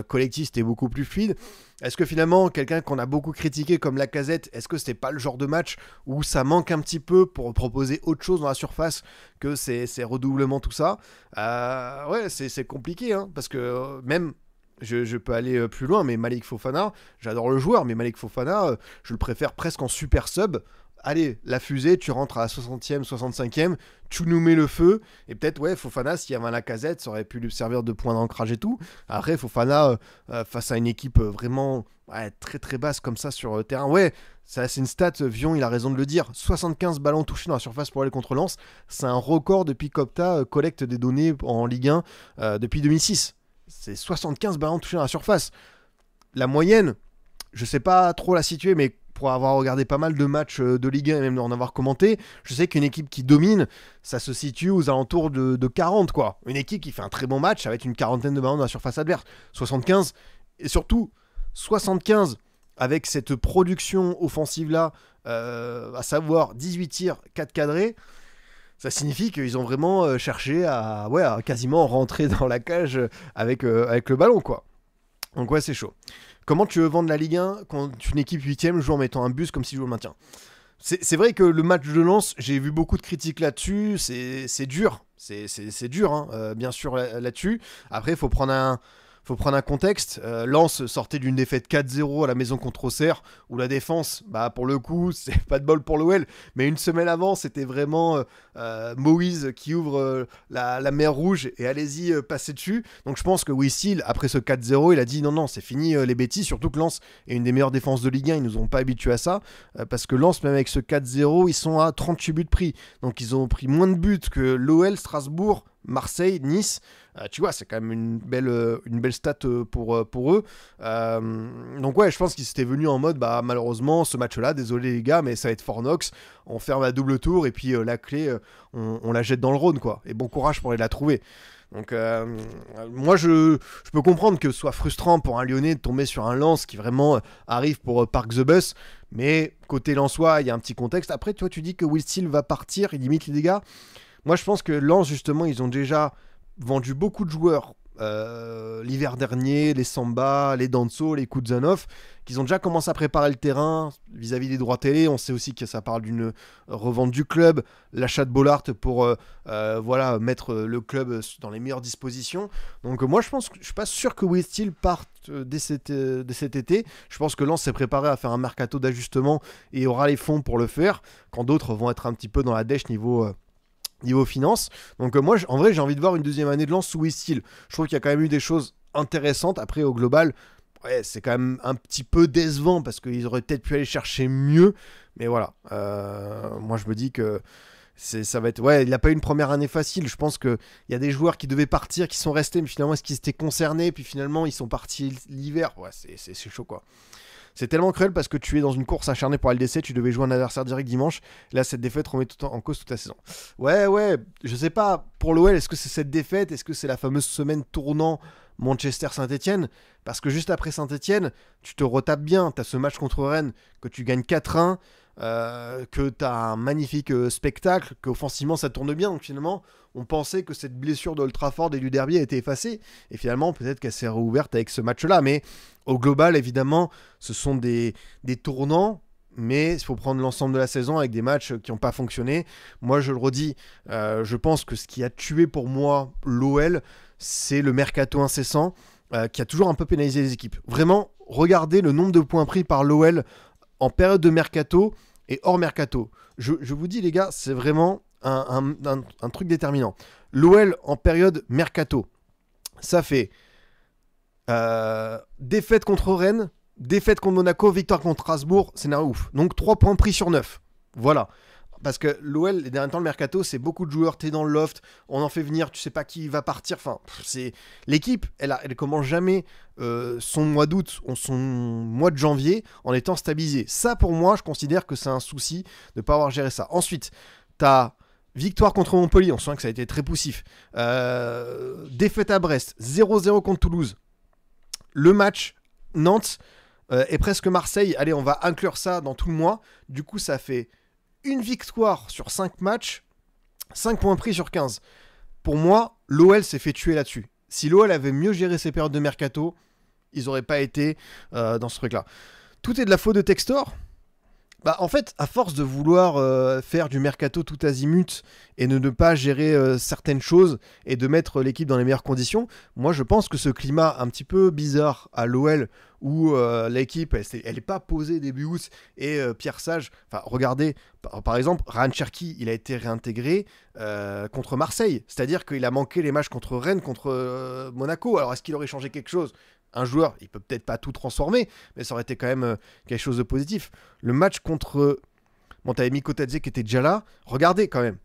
collectives, c'était beaucoup plus fluide. Est-ce que finalement, quelqu'un qu'on a beaucoup critiqué comme Lacazette, est-ce que c'était pas le genre de match où ça manque un petit peu pour proposer autre chose dans la surface que ces redoublements, tout ça? Ouais, c'est compliqué, hein, parce que même... Je peux aller plus loin, mais Malik Fofana, j'adore le joueur, mais Malik Fofana, je le préfère presque en super sub. Allez, la fusée, tu rentres à la 60e, 65e, tu nous mets le feu, et peut-être, ouais, Fofana, s'il y avait un Lacazette, ça aurait pu lui servir de point d'ancrage et tout. Après, Fofana, face à une équipe vraiment très très basse comme ça sur le terrain, ouais, ça, c'est une stat, Vion, il a raison de le dire, 75 ballons touchés dans la surface pour aller contre Lens, c'est un record depuis qu'Opta collecte des données en Ligue 1 depuis 2006. C'est 75 ballons touchés dans la surface. La moyenne, je sais pas trop la situer, mais pour avoir regardé pas mal de matchs de Ligue 1 et même en avoir commenté, je sais qu'une équipe qui domine, ça se situe aux alentours de 40, quoi. Une équipe qui fait un très bon match avec une quarantaine de ballons dans la surface adverse. 75, et surtout 75 avec cette production offensive-là, à savoir 18 tirs, 4 cadrés. Ça signifie qu'ils ont vraiment cherché à quasiment rentrer dans la cage avec le ballon, quoi. Donc ouais, c'est chaud. Comment tu veux vendre la Ligue 1 quand une équipe 8ème joue en mettant un bus comme si joue au maintien? C'est vrai que le match de Lens, j'ai vu beaucoup de critiques là-dessus, c'est dur, c'est dur, hein, bien sûr, là-dessus. Après, il faut prendre un contexte. Lens sortait d'une défaite 4-0 à la maison contre Auxerre, où la défense, bah, pour le coup, c'est pas de bol pour l'OL, mais une semaine avant, c'était vraiment Moïse qui ouvre la mer Rouge et allez-y, passez dessus. Donc je pense que Wissel, après ce 4-0, il a dit non, c'est fini les bêtises, surtout que Lens est une des meilleures défenses de Ligue 1, ils nous ont pas habitués à ça, parce que Lens, même avec ce 4-0, ils sont à 38 buts pris. Donc ils ont pris moins de buts que l'OL, Strasbourg, Marseille, Nice. Tu vois, c'est quand même une belle stat pour eux. Donc ouais, je pense qu'ils étaient venus en mode, bah malheureusement, ce match-là, désolé les gars, mais ça va être Fornox. On ferme la double tour et puis la clé, on la jette dans le Rhône, quoi. Et bon courage pour aller la trouver. Donc moi, je peux comprendre que ce soit frustrant pour un Lyonnais de tomber sur un Lens qui vraiment arrive pour Park the Bus. Mais côté Lensois, il y a un petit contexte. Après, toi, tu dis que Will Steele va partir, il limite les dégâts. Moi, je pense que Lens, justement, ils ont déjà vendu beaucoup de joueurs l'hiver dernier, les Samba, les Danso, les Kuzanov, qu'ils ont déjà commencé à préparer le terrain vis-à-vis des droits télé. On sait aussi que ça parle d'une revente du club, l'achat de Bollard pour mettre le club dans les meilleures dispositions. Donc moi, je suis pas sûr que Will Steele parte dès cet été. Je pense que Lens s'est préparé à faire un mercato d'ajustement et aura les fonds pour le faire, quand d'autres vont être un petit peu dans la dèche niveau finance. Donc moi, en vrai, j'ai envie de voir une deuxième année de Lens sous Wissel. Je trouve qu'il y a quand même eu des choses intéressantes. Après, au global, ouais, c'est quand même un petit peu décevant parce qu'ils auraient peut-être pu aller chercher mieux. Mais voilà, moi je me dis que ça va être... Ouais, il n'a pas eu une première année facile. Je pense qu'il y a des joueurs qui devaient partir, qui sont restés, mais finalement, est-ce qu'ils étaient concernés? Puis finalement, ils sont partis l'hiver. Ouais, c'est chaud, quoi. C'est tellement cruel parce que tu es dans une course acharnée pour LDC, tu devais jouer un adversaire direct dimanche. Là, cette défaite remet tout en cause toute la saison. Ouais, je sais pas. Pour l'OL, est-ce que c'est cette défaite? Est-ce que c'est la fameuse semaine tournant Manchester-Saint-Etienne? Parce que juste après Saint-Etienne, tu te retapes bien. Tu as ce match contre Rennes que tu gagnes 4-1. Que tu as un magnifique spectacle, qu'offensivement ça tourne bien. Donc finalement, on pensait que cette blessure de Old Trafford et du derby a été effacée. Et finalement, peut-être qu'elle s'est rouverte avec ce match-là. Mais au global, évidemment, ce sont des tournants. Mais il faut prendre l'ensemble de la saison avec des matchs qui n'ont pas fonctionné. Moi, je le redis, je pense que ce qui a tué pour moi l'OL, c'est le mercato incessant qui a toujours un peu pénalisé les équipes. Vraiment, regardez le nombre de points pris par l'OL en période de mercato et hors mercato. Je vous dis les gars, c'est vraiment un truc déterminant. L'OL en période mercato, ça fait défaite contre Rennes, défaite contre Monaco, victoire contre Strasbourg, scénario ouf. Donc 3 points pris sur 9. Voilà. Parce que l'OL, les derniers temps, le mercato, c'est beaucoup de joueurs, t'es dans le loft, on en fait venir, tu sais pas qui va partir. Enfin, c'est l'équipe, elle commence jamais son mois d'août, son mois de janvier en étant stabilisée. Ça, pour moi, je considère que c'est un souci de ne pas avoir géré ça. Ensuite, t'as victoire contre Montpellier, on sent que ça a été très poussif. Défaite à Brest, 0-0 contre Toulouse. Le match, Nantes et presque Marseille. Allez, on va inclure ça dans tout le mois. Du coup, ça fait une victoire sur 5 matchs, 5 points pris sur 15. Pour moi, l'OL s'est fait tuer là-dessus. Si l'OL avait mieux géré ses périodes de mercato, ils n'auraient pas été dans ce truc-là. Tout est de la faute de Textor. Bah, en fait, à force de vouloir faire du mercato tout azimut et de ne pas gérer certaines choses et de mettre l'équipe dans les meilleures conditions, moi je pense que ce climat un petit peu bizarre à l'OL où l'équipe elle est pas posée début août et Pierre Sage, enfin regardez par exemple Ryan Cherki, il a été réintégré contre Marseille, c'est-à-dire qu'il a manqué les matchs contre Rennes, contre Monaco. Alors est-ce qu'il aurait changé quelque chose? Un joueur, il peut peut-être pas tout transformer, mais ça aurait été quand même quelque chose de positif. Le match contre... Bon, t'avais Mikotadze qui était déjà là. Regardez quand même.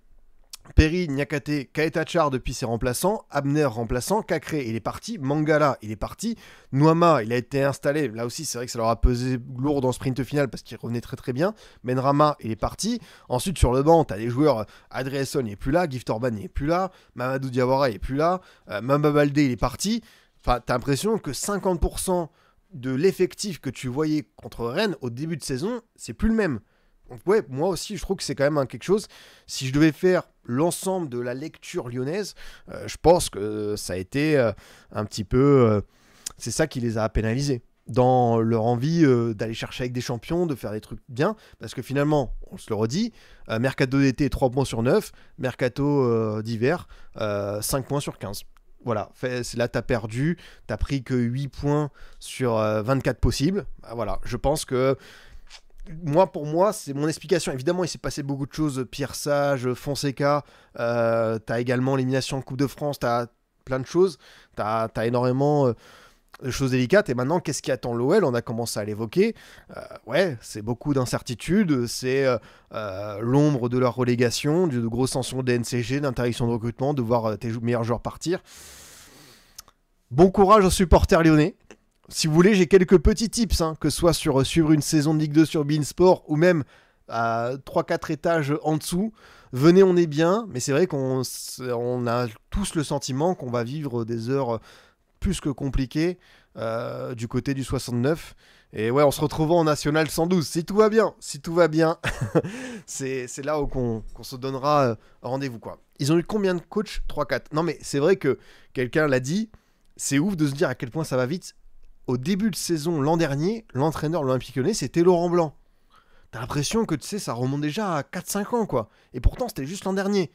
Perry, Niakate, Kaetachar depuis ses remplaçants. Abner remplaçant. Cacré, il est parti. Mangala, il est parti. Nouama, il a été installé. Là aussi, c'est vrai que ça leur a pesé lourd dans le sprint final parce qu'il revenait très très bien. Benrama, il est parti. Ensuite, sur le banc, t'as des joueurs... Adrieson, il est plus là. Gift Orban, il est plus là. Mamadou Diawara, il est plus là. Mamba Baldé, il est parti. Enfin, t'as l'impression que 50% de l'effectif que tu voyais contre Rennes au début de saison, c'est plus le même. Donc, ouais, moi aussi, je trouve que c'est quand même quelque chose. Si je devais faire l'ensemble de la lecture lyonnaise, je pense que ça a été un petit peu... c'est ça qui les a pénalisés dans leur envie d'aller chercher avec des champions, de faire des trucs bien, parce que finalement, on se le redit, Mercato d'été 3 points sur 9, Mercato d'hiver 5 points sur 15. Voilà, là t'as perdu, t'as pris que 8 points sur 24 possibles. Bah, voilà, je pense que pour moi, c'est mon explication. Évidemment, il s'est passé beaucoup de choses. Pierre Sage, Fonseca, t'as également l'élimination en Coupe de France, t'as plein de choses. T'as énormément de choses délicates. Et maintenant, qu'est-ce qui attend l'OL? On a commencé à l'évoquer. Ouais, c'est beaucoup d'incertitudes. C'est l'ombre de leur relégation, de grosses sanctions de NCG, d'interdiction de recrutement, de voir tes meilleurs joueurs partir. Bon courage aux supporters lyonnais. Si vous voulez, j'ai quelques petits tips, que ce soit sur suivre une saison de Ligue 2 sur beIN Sport ou même à 3-4 étages en dessous. Venez, on est bien, mais c'est vrai qu'on a tous le sentiment qu'on va vivre des heures plus que compliquées du côté du 69. Et ouais, on se retrouvera en National 112, si tout va bien. Si tout va bien, c'est là où qu'on se donnera rendez-vous, quoi. Ils ont eu combien de coachs? 3-4. Non, mais c'est vrai que quelqu'un l'a dit, c'est ouf de se dire à quel point ça va vite. Au début de saison l'an dernier, l'entraîneur de l'Olympique Lyonnais, c'était Laurent Blanc. T'as l'impression que, tu sais, ça remonte déjà à 4-5 ans, quoi. Et pourtant, c'était juste l'an dernier.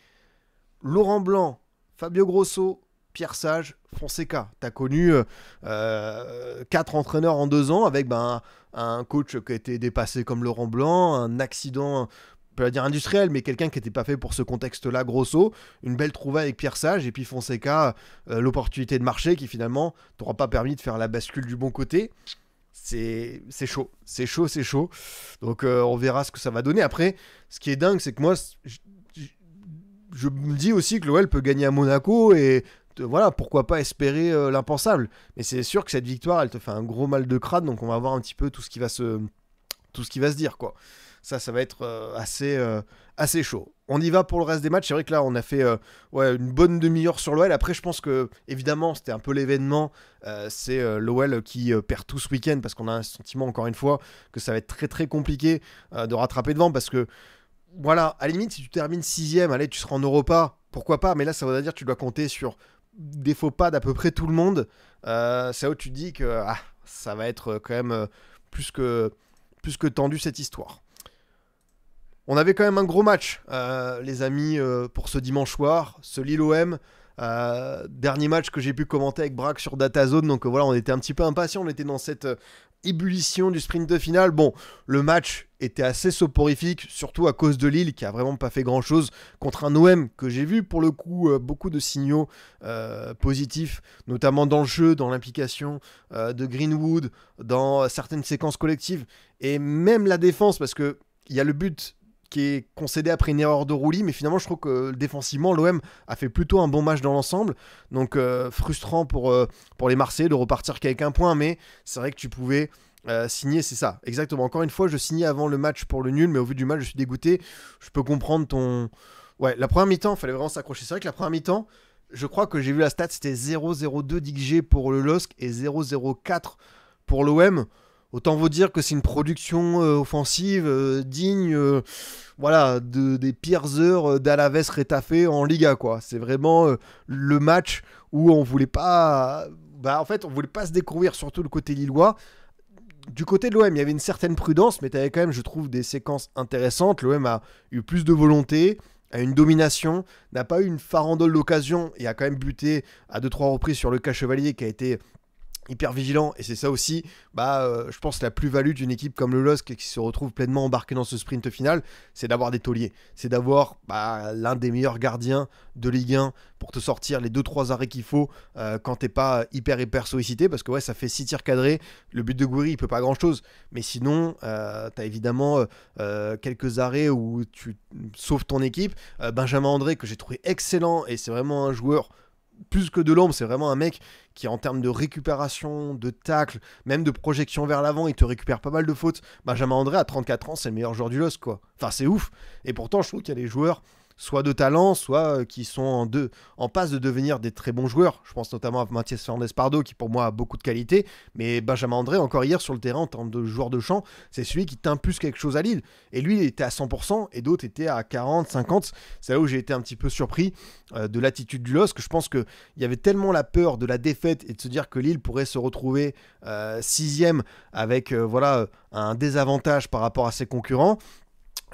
Laurent Blanc, Fabio Grosso, Pierre Sage, Fonseca. T'as connu 4 entraîneurs en 2 ans avec un coach qui a été dépassé comme Laurent Blanc, un accident, on peut pas dire industriel, mais quelqu'un qui n'était pas fait pour ce contexte-là, Grosso, une belle trouvaille avec Pierre Sage, et puis Fonseca, l'opportunité de marché qui finalement t'aura pas permis de faire la bascule du bon côté. C'est chaud, c'est chaud, c'est chaud. Donc on verra ce que ça va donner. Après, ce qui est dingue, c'est que moi, je me dis aussi que l'OL peut gagner à Monaco, et voilà, pourquoi pas espérer l'impensable. Mais c'est sûr que cette victoire, elle te fait un gros mal de crâne, donc on va voir un petit peu tout ce qui va se dire, quoi. Ça va être assez chaud. On y va pour le reste des matchs. C'est vrai que là, on a fait une bonne demi-heure sur l'OL. Après, je pense que, évidemment, c'était un peu l'événement. C'est l'OL qui perd tout ce week-end, parce qu'on a un sentiment, encore une fois, que ça va être très très compliqué de rattraper devant. Parce que, voilà, à la limite, si tu termines 6ème, allez, tu seras en Europa, pourquoi pas. Mais là, ça veut dire que tu dois compter sur des faux pas d'à peu près tout le monde. C'est là où tu te dis que ça va être quand même plus que tendu, cette histoire. On avait quand même un gros match, les amis, pour ce dimanche soir, ce Lille-OM. Dernier match que j'ai pu commenter avec Braque sur DataZone. Donc voilà, on était un petit peu impatients. On était dans cette ébullition du sprint de finale. Bon, le match était assez soporifique, surtout à cause de Lille, qui a vraiment pas fait grand-chose contre un OM que j'ai vu, pour le coup, beaucoup de signaux positifs, notamment dans le jeu, dans l'implication de Greenwood, dans certaines séquences collectives, et même la défense, parce que il y a le but qui est concédé après une erreur de Roulis, mais finalement je trouve que défensivement l'OM a fait plutôt un bon match dans l'ensemble, donc frustrant pour les Marseillais de repartir qu'avec un point, mais c'est vrai que tu pouvais signer, c'est ça, exactement. Encore une fois, je signais avant le match pour le nul, mais au vu du match je suis dégoûté. Je peux comprendre ton... Ouais, la première mi-temps, il fallait vraiment s'accrocher. C'est vrai que la première mi-temps, je crois que j'ai vu la stat, c'était 0-0-2 d'XG pour le LOSC et 0-0-4 pour l'OM. Autant vous dire que c'est une production offensive digne voilà, des pires heures d'Alaves Retafe en Liga, quoi. C'est vraiment le match où on voulait pas... en fait, on voulait pas se découvrir, surtout le côté lillois. Du côté de l'OM, il y avait une certaine prudence, mais tu avais quand même, je trouve, des séquences intéressantes. L'OM a eu plus de volonté, a une domination, n'a pas eu une farandole d'occasion et a quand même buté à 2-3 reprises sur le cas Chevalier, qui a été hyper vigilant, et c'est ça aussi, je pense, la plus-value d'une équipe comme le LOSC qui se retrouve pleinement embarqué dans ce sprint final, c'est d'avoir des tauliers, c'est d'avoir l'un des meilleurs gardiens de Ligue 1 pour te sortir les 2-3 arrêts qu'il faut quand t'es pas hyper sollicité, parce que ouais, ça fait 6 tirs cadrés, le but de Gouiri il peut pas grand chose, mais sinon t'as évidemment quelques arrêts où tu sauves ton équipe. Benjamin André, que j'ai trouvé excellent, et c'est vraiment un joueur plus que de l'ombre, c'est vraiment un mec qui, en termes de récupération, de tacle, même de projection vers l'avant, il te récupère pas mal de fautes. Benjamin André, à 34 ans, c'est le meilleur joueur du LOSC, quoi. Enfin, c'est ouf. Et pourtant, je trouve qu'il y a des joueurs soit de talent, soit qui sont en passe de devenir des très bons joueurs. Je pense notamment à Mathias Fernandes-Pardo, qui pour moi a beaucoup de qualité, mais Benjamin André, encore hier sur le terrain, en termes de joueur de champ, c'est celui qui t'impulse quelque chose à Lille. Et lui, il était à 100%, et d'autres étaient à 40, 50. C'est là où j'ai été un petit peu surpris de l'attitude du LOSC. Je pense qu'il y avait tellement la peur de la défaite et de se dire que Lille pourrait se retrouver 6e avec un désavantage par rapport à ses concurrents,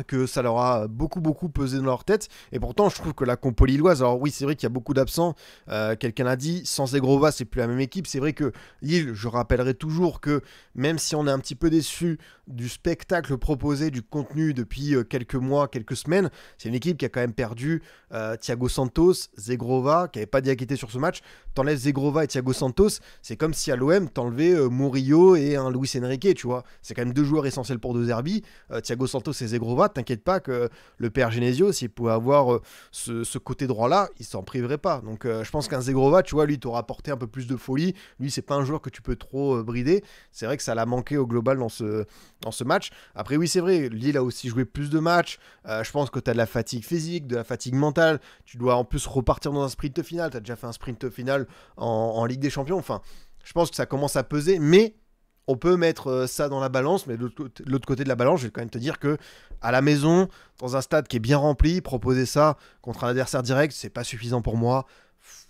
que ça leur a beaucoup pesé dans leur tête. Et pourtant je trouve que la compo lilloise, alors oui c'est vrai qu'il y a beaucoup d'absents, quelqu'un a dit, sans Zegrova c'est plus la même équipe. C'est vrai que Lille, je rappellerai toujours que même si on est un petit peu déçu du spectacle proposé, du contenu depuis quelques mois, quelques semaines, c'est une équipe qui a quand même perdu Thiago Santos, Zegrova, qui n'avait pas diaquité sur ce match. T'enlèves Zegrova et Thiago Santos, c'est comme si à l'OM t'enlevais Murillo et un Luis Enrique, tu vois. C'est quand même deux joueurs essentiels pour De Zerbi, Thiago Santos et Zegrova. T'inquiète pas que le père Genesio, s'il pouvait avoir ce côté droit-là, il s'en priverait pas. Donc je pense qu'un Zegrova, tu vois, lui, t'aura apporté un peu plus de folie. Lui, c'est pas un joueur que tu peux trop brider. C'est vrai que ça l'a manqué au global dans ce match. Après, oui, c'est vrai, Lille a aussi joué plus de matchs. Je pense que t'as de la fatigue physique, de la fatigue mentale. Tu dois en plus repartir dans un sprint final. T'as déjà fait un sprint final en Ligue des Champions. Enfin, je pense que ça commence à peser, mais on peut mettre ça dans la balance, mais de l'autre côté de la balance, je vais quand même te dire que à la maison, dans un stade qui est bien rempli, proposer ça contre un adversaire direct, c'est pas suffisant pour moi.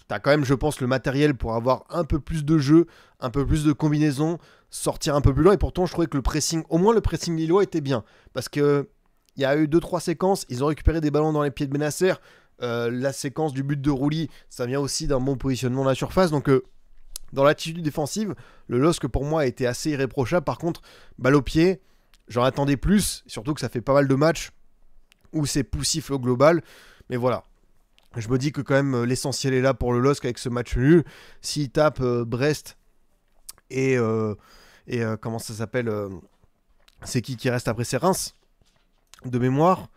T'as quand même, je pense, le matériel pour avoir un peu plus de jeu, un peu plus de combinaison, sortir un peu plus loin. Et pourtant, je trouvais que le pressing, au moins le pressing lillois était bien. Parce que il y a eu 2-3 séquences, ils ont récupéré des ballons dans les pieds de Benasser. La séquence du but de Rouli, ça vient aussi d'un bon positionnement de la surface. Donc dans l'attitude défensive, le LOSC pour moi a été assez irréprochable. Par contre, balle au pied, j'en attendais plus, surtout que ça fait pas mal de matchs où c'est poussif au global. Mais voilà, je me dis que quand même l'essentiel est là pour le LOSC avec ce match nul. S'il tape Brest et comment ça s'appelle, c'est qui reste après, c'est Reims de mémoire.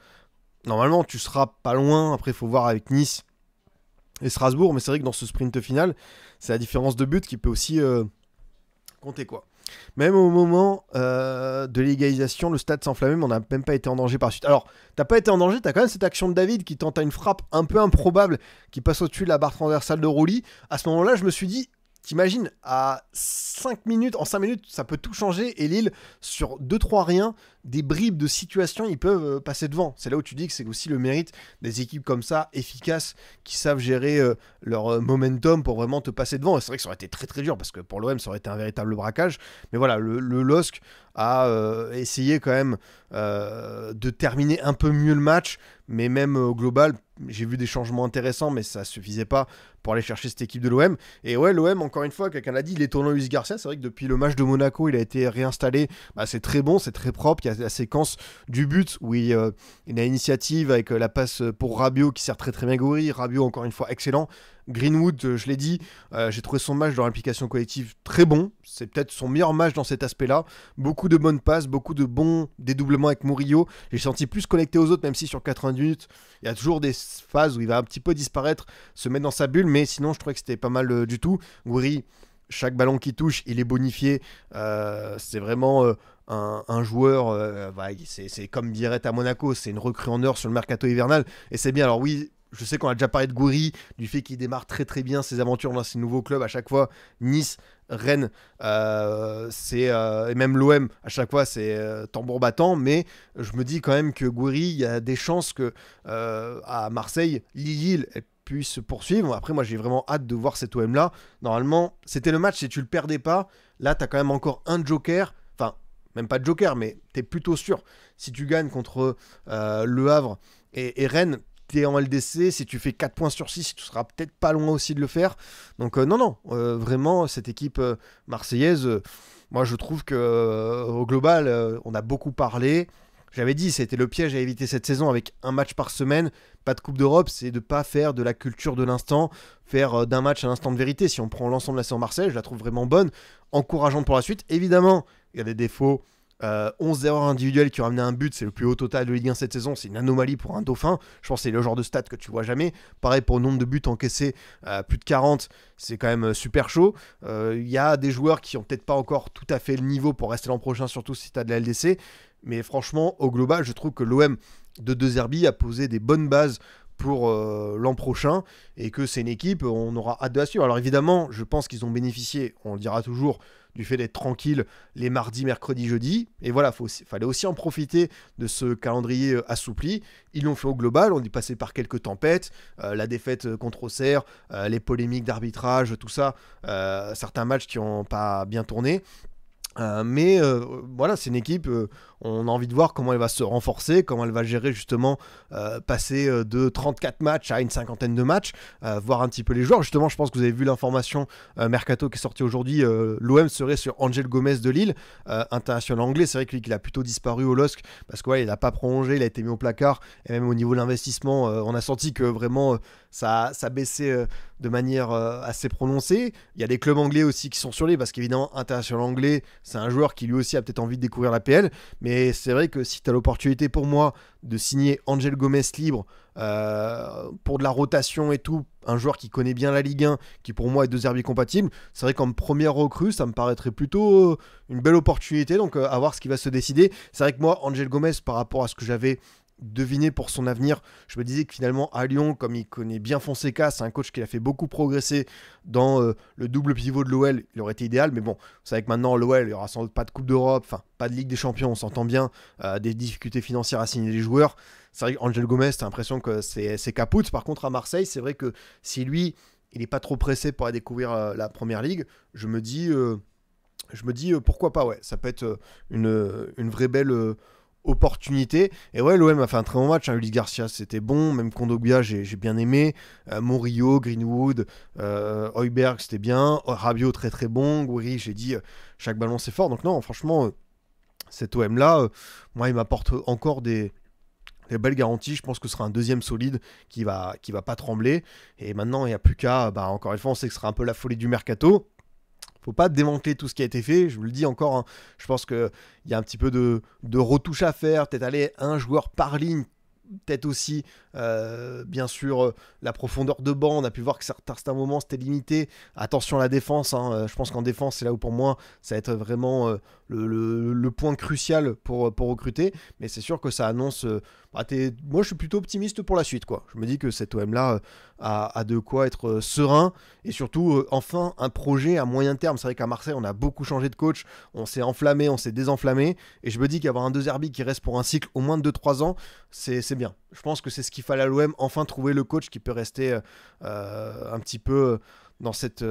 Normalement, tu seras pas loin. Après, il faut voir avec Nice et Strasbourg, mais c'est vrai que dans ce sprint final, c'est la différence de but qui peut aussi compter, quoi. Même au moment de l'égalisation, le stade s'enflammait, mais on n'a même pas été en danger par suite. Alors, t'as pas été en danger, t'as quand même cette action de David qui tente à une frappe un peu improbable, qui passe au-dessus de la barre transversale de Rouli. À ce moment-là, je me suis dit, t'imagines, en 5 minutes, ça peut tout changer, et Lille, sur 2-3 rien, des bribes de situation, ils peuvent passer devant. C'est là où tu dis que c'est aussi le mérite des équipes comme ça, efficaces, qui savent gérer leur momentum pour vraiment te passer devant. Et c'est vrai que ça aurait été très très dur, parce que pour l'OM, ça aurait été un véritable braquage. Mais voilà, le LOSC a essayé quand même de terminer un peu mieux le match, mais même au global, j'ai vu des changements intéressants, mais ça suffisait pas pour aller chercher cette équipe de l'OM. Et ouais, l'OM, encore une fois, quelqu'un l'a dit, il est tournant Luis Garcia. C'est vrai que depuis le match de Monaco, il a été réinstallé. Bah, c'est très bon, c'est très propre. Il y a la séquence du but où il a l'initiative avec la passe pour Rabiot qui sert très très bien Gouiri. Rabiot, encore une fois, excellent. Greenwood, je l'ai dit, j'ai trouvé son match dans l'implication collective très bon. C'est peut-être son meilleur match dans cet aspect-là. Beaucoup de bonnes passes, beaucoup de bons dédoublements avec Murillo. J'ai senti plus connecté aux autres, même si sur 90 minutes, il y a toujours des phases où il va un petit peu disparaître, se mettre dans sa bulle. Mais sinon, je trouvais que c'était pas mal du tout. Gouiri, chaque ballon qu'il touche, il est bonifié. C'est vraiment un joueur, c'est comme Biarritz à Monaco, c'est une recrue en or sur le mercato hivernal. Et c'est bien. Alors oui, je sais qu'on a déjà parlé de Gouiri, du fait qu'il démarre très très bien ses aventures dans ses nouveaux clubs à chaque fois. Nice, Rennes, et même l'OM, à chaque fois c'est tambour battant. Mais je me dis quand même que Gouiri, il y a des chances que à Marseille, Lille puisse se poursuivre. Après, moi j'ai vraiment hâte de voir cet OM là. Normalement, c'était le match, si tu le perdais pas, là t'as quand même encore un joker. Enfin, même pas de joker, mais t'es plutôt sûr. Si tu gagnes contre Le Havre et Rennes, t'es en LDC, si tu fais 4 points sur 6, tu seras peut-être pas loin aussi de le faire. Donc non, vraiment, cette équipe marseillaise, moi je trouve que au global, on a beaucoup parlé. J'avais dit, c'était le piège à éviter cette saison avec un match par semaine, pas de Coupe d'Europe, c'est de pas faire de la culture de l'instant, faire d'un match un instant de vérité. Si on prend l'ensemble de la saison Marseille, je la trouve vraiment bonne, encourageante pour la suite. Évidemment, il y a des défauts. 11 erreurs individuelles qui ont amené un but, c'est le plus haut total de Ligue 1 cette saison, c'est une anomalie pour un dauphin. Je pense que c'est le genre de stat que tu vois jamais. Pareil pour le nombre de buts encaissés, plus de 40, c'est quand même super chaud. Il y a des joueurs qui ont peut-être pas encore tout à fait le niveau pour rester l'an prochain, surtout si tu as de la LDC. Mais franchement, au global, je trouve que l'OM de De Zerbi a posé des bonnes bases pour l'an prochain, et que c'est une équipe, on aura hâte de la suivre. Alors évidemment, je pense qu'ils ont bénéficié, on le dira toujours, du fait d'être tranquille les mardis, mercredis, jeudis. Et voilà, fallait aussi en profiter de ce calendrier assoupli. Ils l'ont fait au global, on est passé par quelques tempêtes, la défaite contre Auxerre, les polémiques d'arbitrage, tout ça, certains matchs qui n'ont pas bien tourné. Mais voilà, c'est une équipe, on a envie de voir comment elle va se renforcer, comment elle va gérer justement passer de 34 matchs à une cinquantaine de matchs, voir un petit peu les joueurs. Justement, je pense que vous avez vu l'information Mercato qui est sortie aujourd'hui, l'OM serait sur Angel Gomez de Lille, international anglais. C'est vrai que lui, qu'il a plutôt disparu au LOSC parce qu'il n'a pas prolongé, il a été mis au placard, et même au niveau de l'investissement, on a senti que vraiment ça baissait de manière assez prononcée. Il y a des clubs anglais aussi qui sont sur lui, parce qu'évidemment, international anglais, c'est un joueur qui lui aussi a peut-être envie de découvrir la PL. Mais c'est vrai que si tu as l'opportunité pour moi de signer Angel Gomez libre pour de la rotation et tout, un joueur qui connaît bien la Ligue 1, qui pour moi est De Zerbi compatible, c'est vrai qu'en première recrue, ça me paraîtrait plutôt une belle opportunité. Donc à voir ce qui va se décider. C'est vrai que moi, Angel Gomez, par rapport à ce que j'avais deviné pour son avenir, je me disais que finalement à Lyon, comme il connaît bien Fonseca, c'est un coach qui l'a fait beaucoup progresser dans le double pivot de l'OL, il aurait été idéal. Mais bon, vous savez que maintenant l'OL, il n'y aura sans doute pas de Coupe d'Europe, enfin pas de Ligue des Champions, on s'entend bien, des difficultés financières à signer les joueurs. C'est vrai qu'Angel Gomez, t'as l'impression que c'est capoute. Par contre à Marseille, c'est vrai que si lui, il n'est pas trop pressé pour aller découvrir la Première Ligue, je me dis pourquoi pas, ouais, ça peut être une vraie belle opportunité. Et ouais, l'OM a fait un très bon match, hein. Ulysse Garcia c'était bon, même Kondogbia j'ai bien aimé, Murillo, Greenwood, Højbjerg c'était bien, Rabiot très très bon, Gouiri j'ai dit chaque ballon c'est fort. Donc non, franchement cet OM là, moi il m'apporte encore des belles garanties. Je pense que ce sera un deuxième solide qui va pas trembler. Et maintenant il n'y a plus qu'à, encore une fois on sait que ce sera un peu la folie du mercato. Faut pas démanteler tout ce qui a été fait, je vous le dis encore, hein. Je pense qu'il y a un petit peu de retouches à faire, peut-être aller un joueur par ligne, peut-être aussi, bien sûr, la profondeur de banc. On a pu voir que certains moments c'était limité. Attention à la défense, hein. Je pense qu'en défense, c'est là où pour moi ça va être vraiment le point crucial pour recruter. Mais c'est sûr que ça annonce. Moi, je suis plutôt optimiste pour la suite, quoi. Je me dis que cet OM-là a de quoi être serein, et surtout, enfin, un projet à moyen terme. C'est vrai qu'à Marseille, on a beaucoup changé de coach, on s'est enflammé, on s'est désenflammé, et je me dis qu'avoir un De Zerbi qui reste pour un cycle au moins de 2-3 ans, c'est bien. Je pense que c'est ce qu'il fallait à l'OM, enfin trouver le coach qui peut rester un petit peu dans cette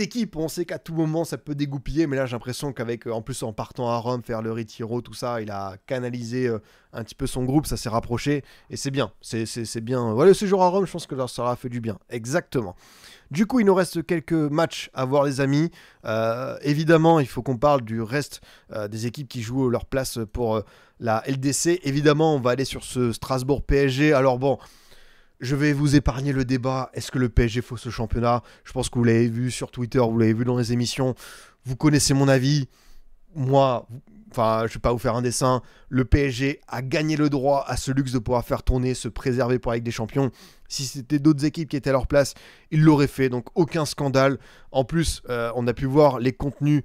équipe. On sait qu'à tout moment ça peut dégoupiller, mais là j'ai l'impression qu'avec, en plus en partant à Rome, faire le retiro, tout ça, il a canalisé un petit peu son groupe, ça s'est rapproché, et c'est bien, c'est bien. Voilà, le séjour à Rome, je pense que ça leur a fait du bien, exactement. Du coup, il nous reste quelques matchs à voir, les amis. Évidemment, il faut qu'on parle du reste des équipes qui jouent leur place pour la LDC. Évidemment, on va aller sur ce Strasbourg PSG. Alors bon, je vais vous épargner le débat. Est-ce que le PSG faut ce championnat? Je pense que vous l'avez vu sur Twitter, vous l'avez vu dans les émissions. Vous connaissez mon avis. Moi, enfin, je vais pas vous faire un dessin. Le PSG a gagné le droit à ce luxe de pouvoir faire tourner, se préserver pour la Ligue des Champions. Si c'était d'autres équipes qui étaient à leur place, ils l'auraient fait. Donc aucun scandale. En plus, on a pu voir les contenus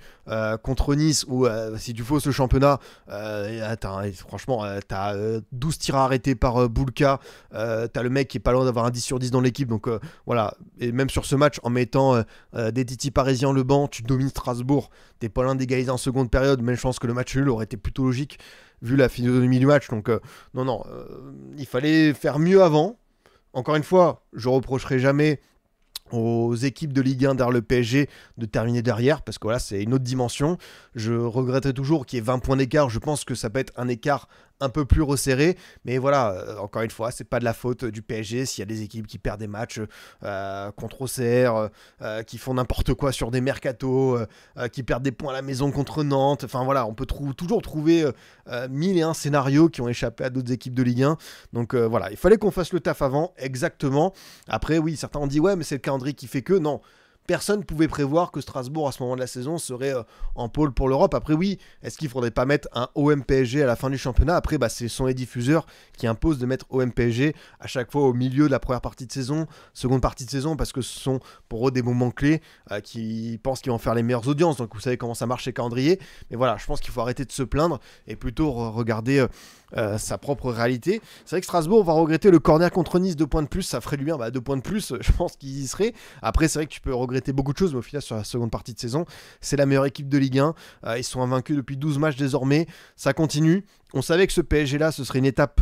contre Nice, où si tu fausses le championnat, franchement, t'as 12 tirs arrêtés par Boulka. T'as le mec qui est pas loin d'avoir un 10 sur 10 dans l'équipe. Donc voilà. Et même sur ce match, en mettant des titis parisiens le banc, tu domines Strasbourg. T'es pas loin d'égaliser en seconde période. Mais je pense que le match nul aurait été plutôt logique vu la physionomie du match. Donc non, il fallait faire mieux avant. Encore une fois, je reprocherai jamais aux équipes de Ligue 1 derrière le PSG de terminer derrière, parce que voilà, c'est une autre dimension. Je regretterai toujours qu'il y ait 20 points d'écart. Je pense que ça peut être un écart un peu plus resserré, mais voilà, encore une fois, c'est pas de la faute du PSG s'il y a des équipes qui perdent des matchs contre Auxerre, qui font n'importe quoi sur des mercatos, qui perdent des points à la maison contre Nantes. Enfin voilà, on peut toujours trouver 1001 scénarios qui ont échappé à d'autres équipes de Ligue 1. Donc voilà, il fallait qu'on fasse le taf avant, exactement. Après oui, certains ont dit ouais, mais c'est le calendrier qui fait que non. Personne ne pouvait prévoir que Strasbourg, à ce moment de la saison, serait en pôle pour l'Europe. Après, oui, est-ce qu'il ne faudrait pas mettre un OM-PSG à la fin du championnat? Après, ce sont les diffuseurs qui imposent de mettre OM-PSG à chaque fois au milieu de la première partie de saison, seconde partie de saison, parce que ce sont pour eux des moments clés qui pensent qu'ils vont faire les meilleures audiences. Donc, vous savez comment ça marche chez calendrier. Mais voilà, je pense qu'il faut arrêter de se plaindre et plutôt regarder sa propre réalité. C'est vrai que Strasbourg va regretter le corner contre Nice, 2 points de plus, ça ferait du bien, 2 points de plus, je pense qu'ils y seraient. Après, c'est vrai que tu peux regretter beaucoup de choses, mais au final, sur la seconde partie de saison, c'est la meilleure équipe de Ligue 1. Ils sont invaincus depuis 12 matchs désormais, ça continue. On savait que ce PSG-là, ce serait une étape,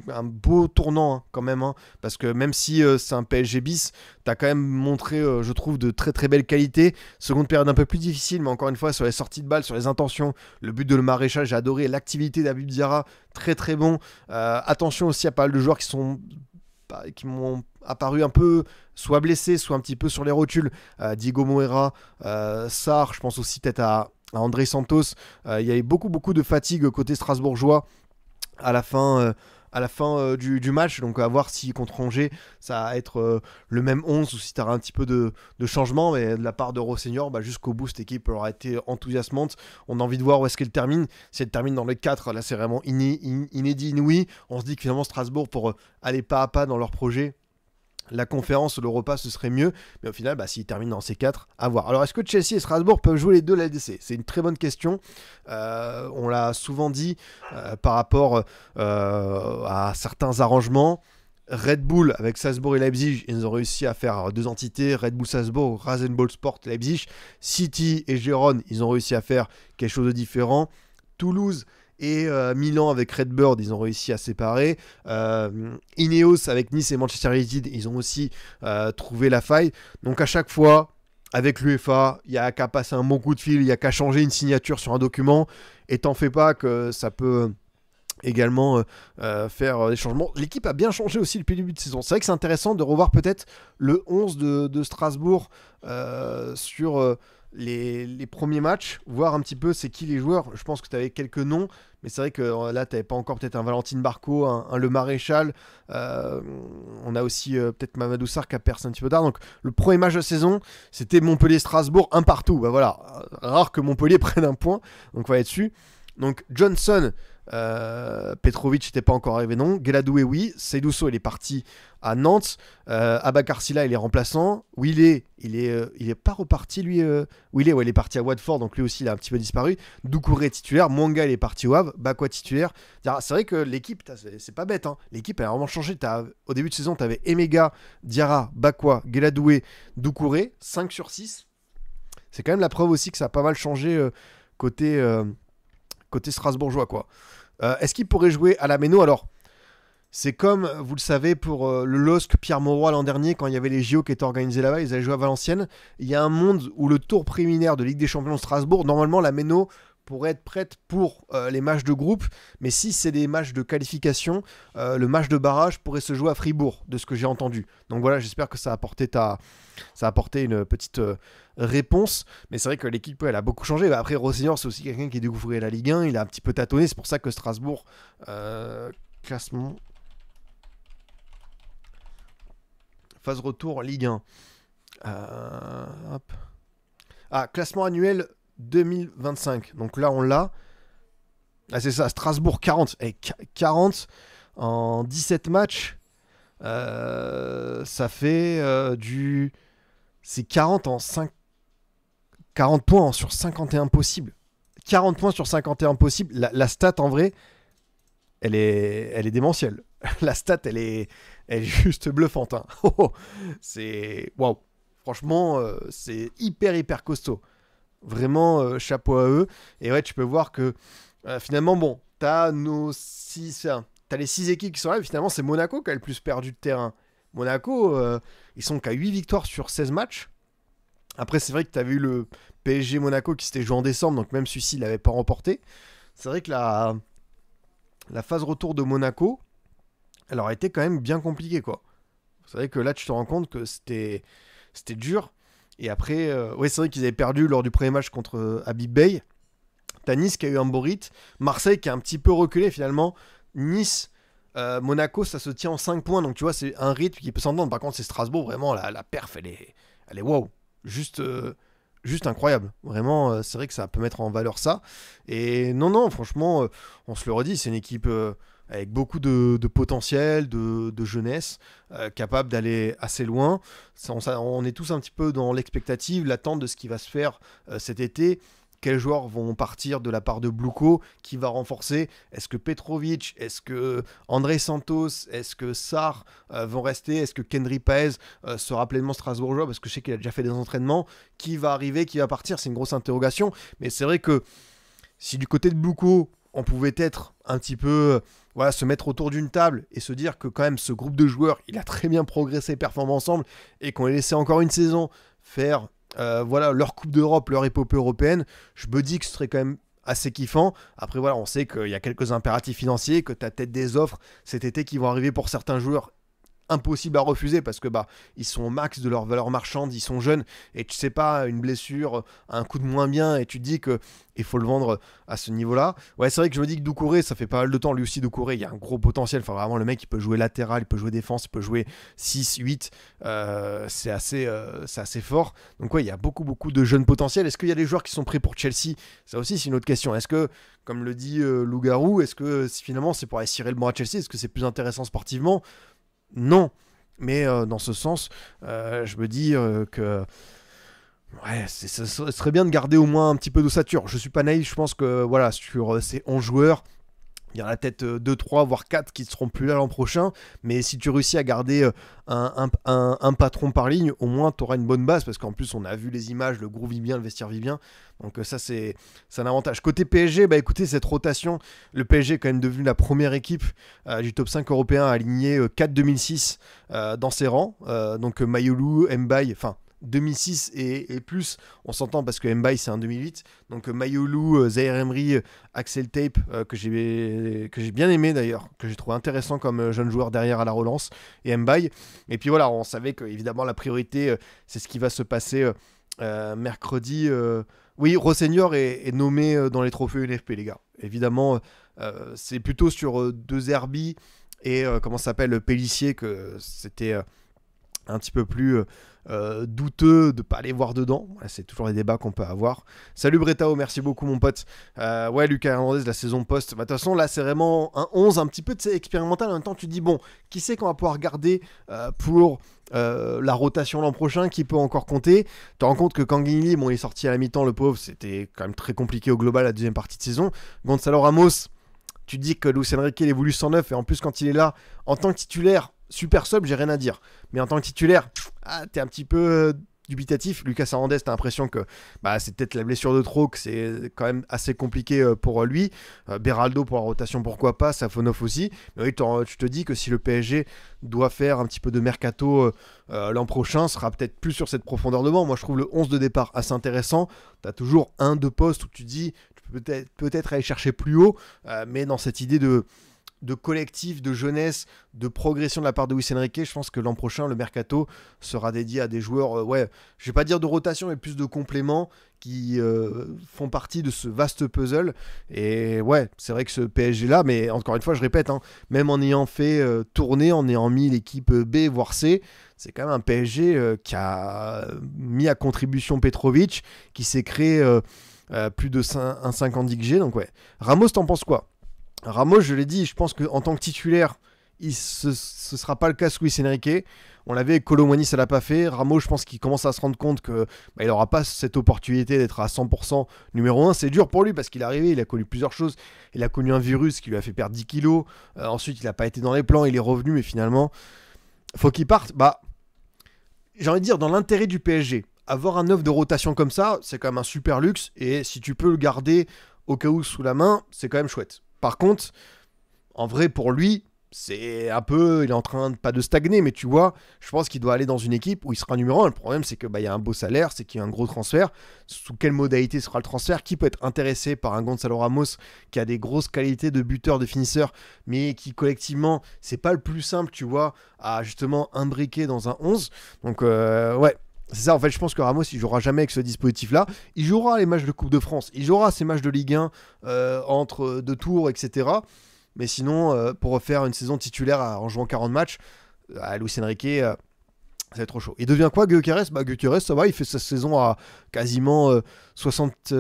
un beau tournant quand même, parce que même si c'est un PSG bis, t'as quand même montré, je trouve, de très très belles qualités. Seconde période un peu plus difficile, mais encore une fois, sur les sorties de balles, sur les intentions, le but de Le Maréchal, j'ai adoré l'activité d'Habib Diarra, très très bon. Attention aussi à pas mal de joueurs qui m'ont apparu un peu soit blessés, soit un petit peu sur les rotules. Diego Moreira, Sarr, je pense aussi peut-être à André Santos. Il y avait beaucoup de fatigue côté strasbourgeois à la fin du match, donc à voir si contre Angers ça va être le même 11 ou si tu auras un petit peu de changement, mais de la part de Rosseignor, jusqu'au bout cette équipe aura été enthousiasmante. On a envie de voir où est-ce qu'elle termine. Si elle termine dans les 4, là c'est vraiment inédit, inouï. On se dit que finalement Strasbourg, pour aller pas à pas dans leur projet, la conférence ou l'Europa ce serait mieux, mais au final s'ils terminent dans ces 4, à voir. Alors est-ce que Chelsea et Strasbourg peuvent jouer les deux la LDC? C'est une très bonne question. On l'a souvent dit par rapport à certains arrangements. Red Bull avec Salzbourg et Leipzig, ils ont réussi à faire 2 entités, Red Bull Salzbourg, Rasenball Sport Leipzig. City et Gérone, ils ont réussi à faire quelque chose de différent. Toulouse et Milan avec Redbird, ils ont réussi à séparer. Ineos avec Nice et Manchester United, ils ont aussi trouvé la faille. Donc à chaque fois, avec l'UEFA, il n'y a qu'à passer un bon coup de fil, il n'y a qu'à changer une signature sur un document. Et t'en fais pas que ça peut également faire des changements. L'équipe a bien changé aussi depuis le début de saison. C'est vrai que c'est intéressant de revoir peut-être le 11 de Strasbourg sur les premiers matchs, voir un petit peu c'est qui les joueurs. Je pense que tu avais quelques noms, mais c'est vrai que là tu n'avais pas encore peut-être un Valentine Barco, un Le Maréchal. On a aussi peut-être Mamadou Sarr qui a percé un petit peu tard. Donc le premier match de saison, c'était Montpellier-Strasbourg, un partout. Voilà, rare que Montpellier prenne un point, donc on va être dessus. Donc Johnson, Petrovic n'était pas encore arrivé, non. Gueladoué, oui. Seydouso, il est parti à Nantes. Abakar Silla, il est remplaçant. Willet, il est pas reparti, lui. Willet, il est parti à Watford, donc lui aussi, il a un petit peu disparu. Doucouré titulaire. Mwanga, il est parti au Havre. Bakwa titulaire. C'est vrai que l'équipe, c'est pas bête. L'équipe, elle a vraiment changé. Au début de saison, tu avais Emega, Diarra, Bakwa, Gueladoué, Doucouré. 5 sur 6. C'est quand même la preuve aussi que ça a pas mal changé côté strasbourgeois, quoi. Est-ce qu'il pourrait jouer à la Méno? Alors, c'est comme, vous le savez, pour le LOSC Pierre Mauroy l'an dernier, quand il y avait les JO qui étaient organisés là-bas, ils allaient jouer à Valenciennes. Il y a un monde où le tour préliminaire de Ligue des Champions de Strasbourg, normalement, la Méno pourrait être prête pour les matchs de groupe, mais si c'est des matchs de qualification, le match de barrage pourrait se jouer à Fribourg, de ce que j'ai entendu. Donc voilà, j'espère que ça a apporté une petite réponse, mais c'est vrai que l'équipe elle a beaucoup changé. Après, Rosseignor, c'est aussi quelqu'un qui découvrait la Ligue 1, il a un petit peu tâtonné, c'est pour ça que Strasbourg, classement, phase retour Ligue 1. Hop. Classement annuel 2025. Donc là, on l'a. C'est ça, Strasbourg 40. 40 en 17 matchs. Ça fait c'est 40 en 5. 40 points sur 51 possibles. 40 points sur 51 possibles. La stat, en vrai, elle est démentielle. La stat, elle est juste bluffante. C'est... Waouh. Franchement, c'est hyper costaud. Vraiment, chapeau à eux. Et ouais, tu peux voir que finalement, bon, t'as les 6 équipes qui sont là, mais finalement, c'est Monaco qui a le plus perdu de terrain. Monaco, ils sont qu'à 8 victoires sur 16 matchs. Après, c'est vrai que t'avais eu le PSG Monaco qui s'était joué en décembre, donc même celui-ci, il l'avait pas remporté. C'est vrai que la phase retour de Monaco, elle aurait été quand même bien compliquée, quoi. C'est vrai que là, tu te rends compte que c'était dur. Et après, c'est vrai qu'ils avaient perdu lors du premier match contre Habib Bey. T'as Nice qui a eu un beau rythme. Marseille qui a un petit peu reculé finalement. Nice, Monaco, ça se tient en 5 points. Donc tu vois, c'est un rythme qui peut s'entendre. Par contre, c'est Strasbourg, vraiment, la perf, elle est wow. Juste incroyable. Vraiment, c'est vrai que ça peut mettre en valeur ça. Et non, franchement, on se le redit, c'est une équipe avec beaucoup de potentiel, de jeunesse, capable d'aller assez loin. On est tous un petit peu dans l'expectative, l'attente de ce qui va se faire cet été. quels joueurs vont partir de la part de Bluko, qui va renforcer. Est-ce que Petrovic, est-ce que André Santos, est-ce que Sarr vont rester, est-ce que Kendry Paez sera pleinement strasbourgeois, parce que je sais qu'il a déjà fait des entraînements, qui va arriver, qui va partir, c'est une grosse interrogation. Mais c'est vrai que si du côté de Bluko, on pouvait être un petit peu, se mettre autour d'une table et se dire que quand même ce groupe de joueurs, il a très bien progressé, performé ensemble, et qu'on les laissait encore une saison faire leur Coupe d'Europe, leur épopée européenne, je me dis que ce serait quand même assez kiffant. Après on sait qu'il y a quelques impératifs financiers, que tu as peut-être des offres cet été qui vont arriver pour certains joueurs impossible à refuser parce que ils sont au max de leur valeur marchande, ils sont jeunes et tu sais pas, une blessure, un coup de moins bien et tu te dis que il faut le vendre à ce niveau-là. Ouais, c'est vrai que je me dis que Doucouré, ça fait pas mal de temps, lui aussi Doucouré, il y a un gros potentiel, enfin vraiment le mec il peut jouer latéral, il peut jouer défense, il peut jouer 6, 8, c'est assez fort. Donc il y a beaucoup de jeunes potentiels. Est-ce qu'il y a des joueurs qui sont prêts pour Chelsea? Ça aussi c'est une autre question. Est-ce que, comme le dit Loup-Garou, est-ce que finalement c'est pour aller cirer le banc à Chelsea? Est-ce que c'est plus intéressant sportivement? Non, mais dans ce sens, je me dis que ce serait bien de garder au moins un petit peu d'ossature. Je suis pas naïf, je pense que sur ces 11 joueurs, il y en a peut-être 2, 3, voire 4 qui ne seront plus là l'an prochain. Mais si tu réussis à garder un patron par ligne, au moins tu auras une bonne base. Parce qu'en plus, on a vu les images, le groupe vit bien, le vestiaire vit bien. Donc ça, c'est un avantage. Côté PSG, écoutez, cette rotation, le PSG est quand même devenu la première équipe du top 5 européen à aligner 4 2006 dans ses rangs. Donc Mayolu, Mbaye, enfin 2006 et plus, on s'entend parce que Mbaye c'est un 2008, donc Mayolu, Zaïre Emery, Axel Tape, que j'ai bien aimé d'ailleurs, que j'ai trouvé intéressant comme jeune joueur derrière à la relance, et Mbaye. Et puis on savait que évidemment la priorité c'est ce qui va se passer mercredi. Oui, Rosseignor est nommé dans les trophées UNFP, les gars. Évidemment, c'est plutôt sur deux Herbie et comment ça s'appelle, Pélissier, que c'était un petit peu plus douteux de pas aller voir dedans. C'est toujours les débats qu'on peut avoir. Salut Bretao, merci beaucoup mon pote. Lucas Hernandez, la saison post. De toute façon, là, c'est vraiment un 11 un petit peu expérimental. En même temps, tu te dis, bon, qui c'est qu'on va pouvoir garder pour la rotation l'an prochain, qui peut encore compter. Tu te rends compte que Kanguinli, il est sorti à la mi-temps, le pauvre, c'était quand même très compliqué au global la deuxième partie de saison. Gonzalo Ramos, tu te dis que Luis Enrique, il évolue 109, et en plus, quand il est là, en tant que titulaire, super sub, j'ai rien à dire. Mais en tant que titulaire, t'es un petit peu dubitatif. Lucas Hernandez, t'as l'impression que c'est peut-être la blessure de trop, que c'est quand même assez compliqué pour lui. Beraldo pour la rotation, pourquoi pas. Safonov aussi. Mais oui, tu te dis que si le PSG doit faire un petit peu de mercato l'an prochain, sera peut-être plus sur cette profondeur de banc. Moi, je trouve le 11 de départ assez intéressant. T'as toujours un, deux postes où tu dis, tu peux peut-être aller chercher plus haut, mais dans cette idée de collectif, de jeunesse, de progression de la part de Luis Enrique, je pense que l'an prochain, le mercato sera dédié à des joueurs, je vais pas dire de rotation, mais plus de compléments qui font partie de ce vaste puzzle. Et c'est vrai que ce PSG-là, mais encore une fois, je répète, même en ayant fait tourner, en ayant mis l'équipe B, voire C, c'est quand même un PSG qui a mis à contribution Petrovic, qui s'est créé plus de un 50 XG. Donc Ramos, t'en penses quoi? Ramos, je l'ai dit, je pense qu'en tant que titulaire, ce sera pas le cas sous Luis Enrique. On l'avait avec Kolo Muani, ça l'a pas fait. Ramos, je pense qu'il commence à se rendre compte que il n'aura pas cette opportunité d'être à 100% numéro 1. C'est dur pour lui parce qu'il est arrivé, il a connu plusieurs choses. Il a connu un virus qui lui a fait perdre 10 kilos. Ensuite, il n'a pas été dans les plans, il est revenu, mais finalement, faut qu'il parte. J'ai envie de dire, dans l'intérêt du PSG, avoir un 9 de rotation comme ça, c'est quand même un super luxe. Et si tu peux le garder au cas où sous la main, c'est quand même chouette. Par contre, en vrai, pour lui, c'est un peu, il est en train pas de stagner, mais tu vois, je pense qu'il doit aller dans une équipe où il sera numéro 1. Le problème, c'est que y a un beau salaire, c'est qu'il y a un gros transfert. Sous quelle modalité sera le transfert? Qui peut être intéressé par un Gonzalo Ramos qui a des grosses qualités de buteur, de finisseur, mais qui collectivement, c'est pas le plus simple, tu vois, à justement imbriquer dans un 11. Donc, c'est ça, en fait, je pense que Ramos, il jouera jamais avec ce dispositif-là. Il jouera les matchs de Coupe de France, il jouera ces matchs de Ligue 1 entre deux tours, etc. Mais sinon, pour refaire une saison titulaire en jouant 40 matchs, Luis Enrique, Ça va être trop chaud. Il devient quoi, Gyökeres? Bah, Gyökeres, ça va, il fait sa saison à quasiment 60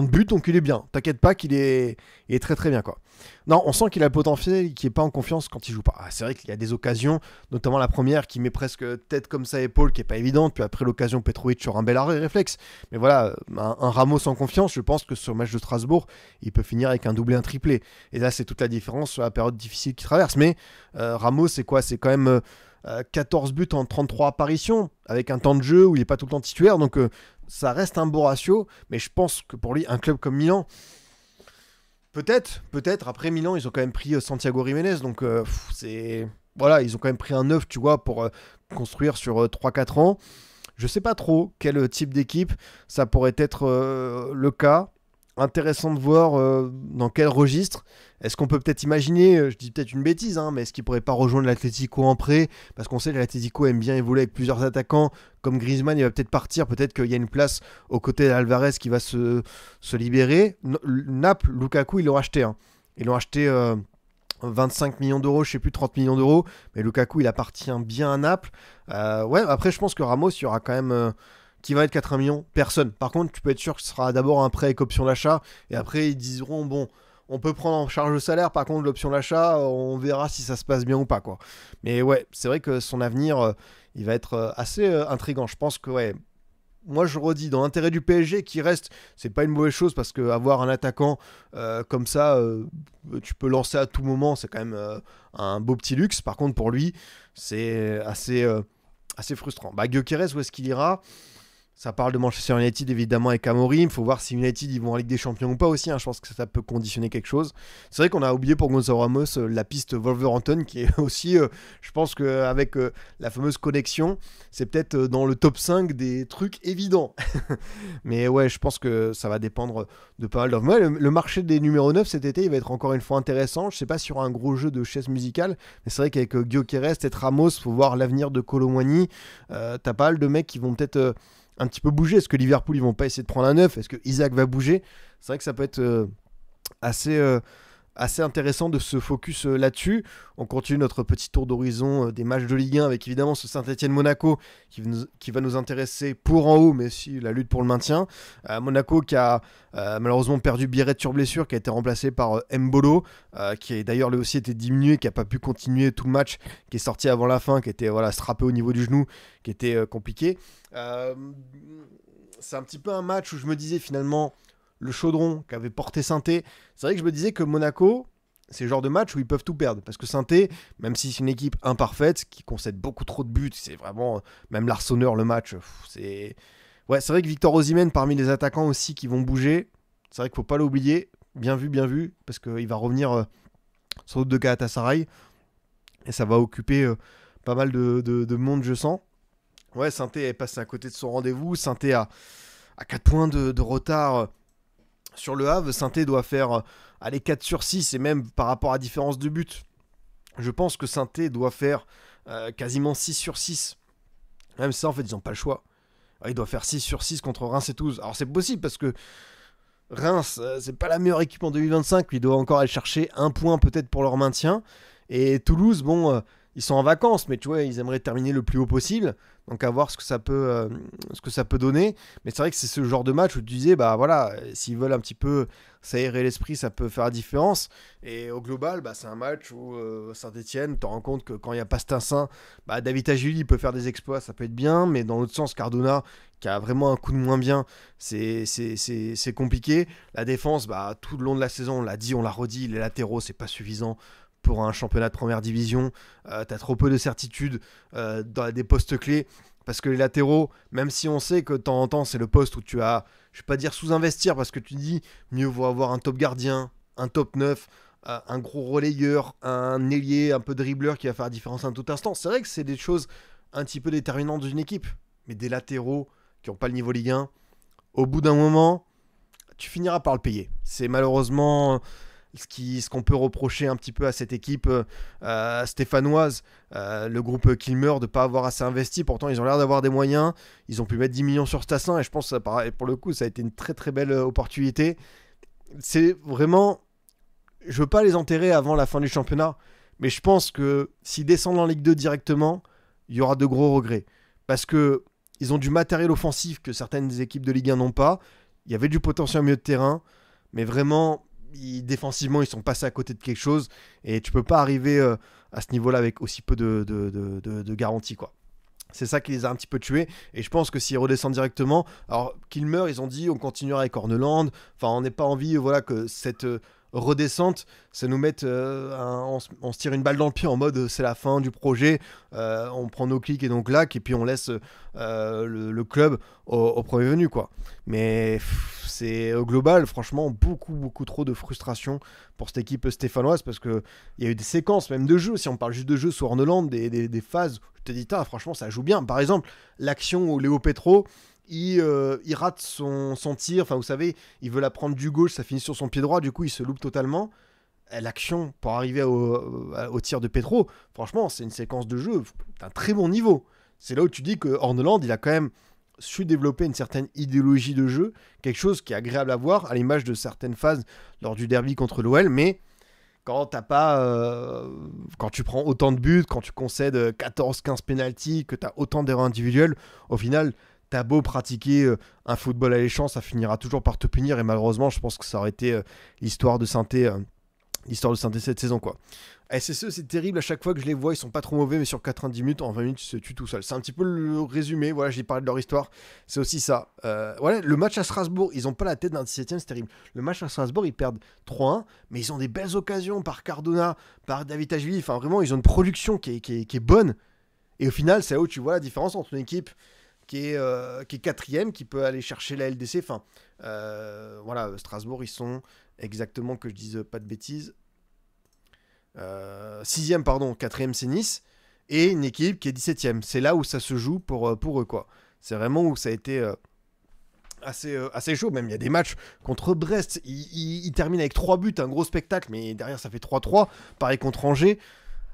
buts, donc il est bien. T'inquiète pas il est très très bien, quoi. Non, on sent qu'il a le potentiel, qu'il n'est pas en confiance quand il joue pas. Ah, c'est vrai qu'il y a des occasions, notamment la première qui met presque tête comme ça, épaule, qui est pas évidente. Puis après l'occasion, Petrovic sur un bel arrêt réflexe. Mais voilà, un Ramos en confiance, je pense que sur le match de Strasbourg, il peut finir avec un doublé, un triplé. Et là, c'est toute la différence sur la période difficile qu'il traverse. Mais Ramos, c'est quoi? C'est quand même 14 buts en 33 apparitions, avec un temps de jeu où il n'est pas tout le temps titulaire. Donc ça reste un beau ratio. Mais je pense que pour lui, un club comme Milan, peut-être. Après Milan, ils ont quand même pris Santiago Jiménez. Donc c'est... Voilà, ils ont quand même pris un neuf, tu vois, pour construire sur 3-4 ans. Je sais pas trop quel type d'équipe ça pourrait être le cas. Intéressant de voir dans quel registre. Est-ce qu'on peut peut-être imaginer, je dis peut-être une bêtise, hein, mais est-ce qu'il pourrait pas rejoindre l'Atlético en prêt? Parce qu'on sait que l'Atlético aime bien évoluer avec plusieurs attaquants. Comme Griezmann, il va peut-être partir. Peut-être qu'il y a une place aux côtés d'Alvarez qui va se libérer. Naples, Lukaku, ils l'ont acheté. Hein. Ils l'ont acheté 25 millions d'euros, je sais plus, 30 millions d'euros. Mais Lukaku, il appartient bien à Naples. Ouais, après, je pense que Ramos, il y aura quand même... qui va être 80 millions? Personne. Par contre, tu peux être sûr que ce sera d'abord un prêt avec option d'achat. Et après, ils diront, bon, on peut prendre en charge le salaire. Par contre, l'option d'achat, on verra si ça se passe bien ou pas, quoi. Mais ouais, c'est vrai que son avenir, il va être assez intriguant. Je pense que, ouais, moi je redis, dans l'intérêt du PSG qui reste, c'est pas une mauvaise chose parce qu'avoir un attaquant comme ça, tu peux lancer à tout moment, c'est quand même un beau petit luxe. Par contre, pour lui, c'est assez frustrant. Bah, Gyökeres, où est-ce qu'il ira? Ça parle de Manchester United évidemment avec Amorim. Il faut voir si United ils vont en Ligue des Champions ou pas aussi. Hein. Je pense que ça peut conditionner quelque chose. C'est vrai qu'on a oublié pour Gonzalo Ramos la piste Wolverhampton qui est aussi, je pense qu'avec la fameuse connexion, c'est peut-être dans le top 5 des trucs évidents. Mais ouais, je pense que ça va dépendre de pas mal d'offres. Ouais, le marché des numéros 9 cet été, il va être encore une fois intéressant. Je sais pas sur un gros jeu de chaises musicales, mais c'est vrai qu'avec Gyökeres, peut-être Ramos, faut voir l'avenir de Kolo Muani. T'as pas mal de mecs qui vont peut-être... un petit peu bouger. Est-ce que Liverpool ils vont pas essayer de prendre un neuf? Est-ce que Isaac va bouger? C'est vrai que ça peut être assez, assez intéressant de se focus là-dessus. On continue notre petit tour d'horizon des matchs de Ligue 1 avec évidemment ce Saint-Etienne-Monaco qui va nous intéresser pour en haut, mais aussi la lutte pour le maintien. Monaco qui a malheureusement perdu Biret sur blessure, qui a été remplacé par Mbolo, qui a d'ailleurs lui aussi été diminué, qui n'a pas pu continuer tout le match, qui est sorti avant la fin, qui était strappé au niveau du genou, qui était compliqué. C'est un petit peu un match où je me disais finalement le chaudron qu'avait porté Saint-Étienne. C'est vrai que je me disais que Monaco, c'est le genre de match où ils peuvent tout perdre. Parce que Saint-Étienne, même si c'est une équipe imparfaite, qui concède beaucoup trop de buts, c'est vraiment, même l'Arseneur, le match, c'est... Ouais, c'est vrai que Victor Osimhen, parmi les attaquants aussi qui vont bouger, c'est vrai qu'il ne faut pas l'oublier. Bien vu, parce qu'il va revenir sans doute de Galatasaray. Et ça va occuper pas mal de monde, je sens. Ouais, Saint-Étienne est passé à côté de son rendez-vous. Saint-Étienne a 4 points de retard sur le Havre. Saint-Étienne doit faire aller 4 sur 6. Et même par rapport à différence de but, je pense que Saint-Étienne doit faire quasiment 6 sur 6. Même ça, en fait, ils n'ont pas le choix. Il doit faire 6 sur 6 contre Reims et Toulouse. Alors c'est possible parce que Reims, c'est pas la meilleure équipe en 2025. Ils doivent encore aller chercher un point peut-être pour leur maintien. Et Toulouse, bon... ils sont en vacances, mais tu vois, ils aimeraient terminer le plus haut possible. Donc à voir ce que ça peut donner. Mais c'est vrai que c'est ce genre de match où tu disais, bah voilà, s'ils veulent un petit peu s'aérer l'esprit, ça peut faire la différence. Et au global, bah, c'est un match où Saint-Etienne, tu te rends compte que quand il n'y a pas Stinsin, bah, David Agili il peut faire des exploits, ça peut être bien. Mais dans l'autre sens, Cardona, qui a vraiment un coup de moins bien, c'est compliqué. La défense, bah, tout le long de la saison, on l'a dit, on l'a redit, les latéraux, c'est pas suffisant. Pour un championnat de première division, t'as trop peu de certitude dans des postes clés, parce que les latéraux, même si on sait que de temps en temps c'est le poste où tu as, je vais pas dire sous-investir, parce que tu dis mieux vaut avoir un top gardien, un top 9, un gros relayeur, un ailier, un peu dribbleur qui va faire la différence en tout instant. C'est vrai que c'est des choses un petit peu déterminantes d'une équipe, mais des latéraux qui n'ont pas le niveau Ligue 1, au bout d'un moment, tu finiras par le payer. C'est malheureusement... ce qu'on peut reprocher un petit peu à cette équipe stéphanoise, le groupe Kilmer, de ne pas avoir assez investi. Pourtant, ils ont l'air d'avoir des moyens. Ils ont pu mettre 10 millions sur Stassin et je pense que pour le coup, ça a été une très très belle opportunité. C'est vraiment... Je veux pas les enterrer avant la fin du championnat, mais je pense que s'ils descendent en Ligue 2 directement, il y aura de gros regrets. parce que ils ont du matériel offensif que certaines équipes de Ligue 1 n'ont pas. Il y avait du potentiel au milieu de terrain, mais vraiment, défensivement, ils sont passés à côté de quelque chose, et tu peux pas arriver à ce niveau-là avec aussi peu de garantie, quoi. C'est ça qui les a un petit peu tués. Et je pense que s'ils redescendent directement... Alors, Kilmer, ils ont dit on continuera avec Horneland. Enfin, on n'a pas envie voilà, que cette redescente, ça nous mette... on se tire une balle dans le pied en mode c'est la fin du projet. On prend nos clics et nos claques. Et puis on laisse le club au premier venu, quoi. Mais c'est au global, franchement, beaucoup trop de frustration pour cette équipe stéphanoise. Parce qu'il y a eu des séquences, même de jeu. Si on parle juste de jeu sur Horneland, des phases... Je te dis, franchement, ça joue bien. Par exemple, l'action où Léo Petro, il rate son tir. Enfin, vous savez, il veut la prendre du gauche, ça finit sur son pied droit. Du coup, il se loupe totalement. L'action pour arriver au tir de Petro, franchement, c'est une séquence de jeu d'un très bon niveau. C'est là où tu dis que Horneland, il a quand même su développer une certaine idéologie de jeu. Quelque chose qui est agréable à voir, à l'image de certaines phases lors du derby contre l'OL. Mais... quand quand tu prends autant de buts, quand tu concèdes 14-15 pénaltys, que tu as autant d'erreurs individuelles, au final, t'as beau pratiquer un football alléchant, ça finira toujours par te punir. Et malheureusement, je pense que ça aurait été l'histoire de Saint-Étienne cette saison, quoi. SSE, c'est terrible, à chaque fois que je les vois, ils sont pas trop mauvais, mais sur 90 minutes, en 20 minutes, ils se tuent tout seuls. C'est un petit peu le résumé, voilà, j'ai parlé de leur histoire, c'est aussi ça. Voilà, le match à Strasbourg, ils ont pas la tête d'un 17ème, c'est terrible. Le match à Strasbourg, ils perdent 3-1, mais ils ont des belles occasions par Cardona, par David Ashvili, enfin vraiment, ils ont une production qui est bonne. Et au final, c'est là où tu vois la différence entre une équipe qui est quatrième, qui peut aller chercher la LDC. Enfin, voilà, Strasbourg, ils sont exactement, que je dise pas de bêtises, 6ème, pardon, 4ème, c'est Nice, et une équipe qui est 17ème. C'est là où ça se joue pour eux, quoi. C'est vraiment où ça a été assez chaud. Même il y a des matchs contre Brest, ils terminent avec 3 buts, un gros spectacle, mais derrière ça fait 3-3. Pareil contre Angers.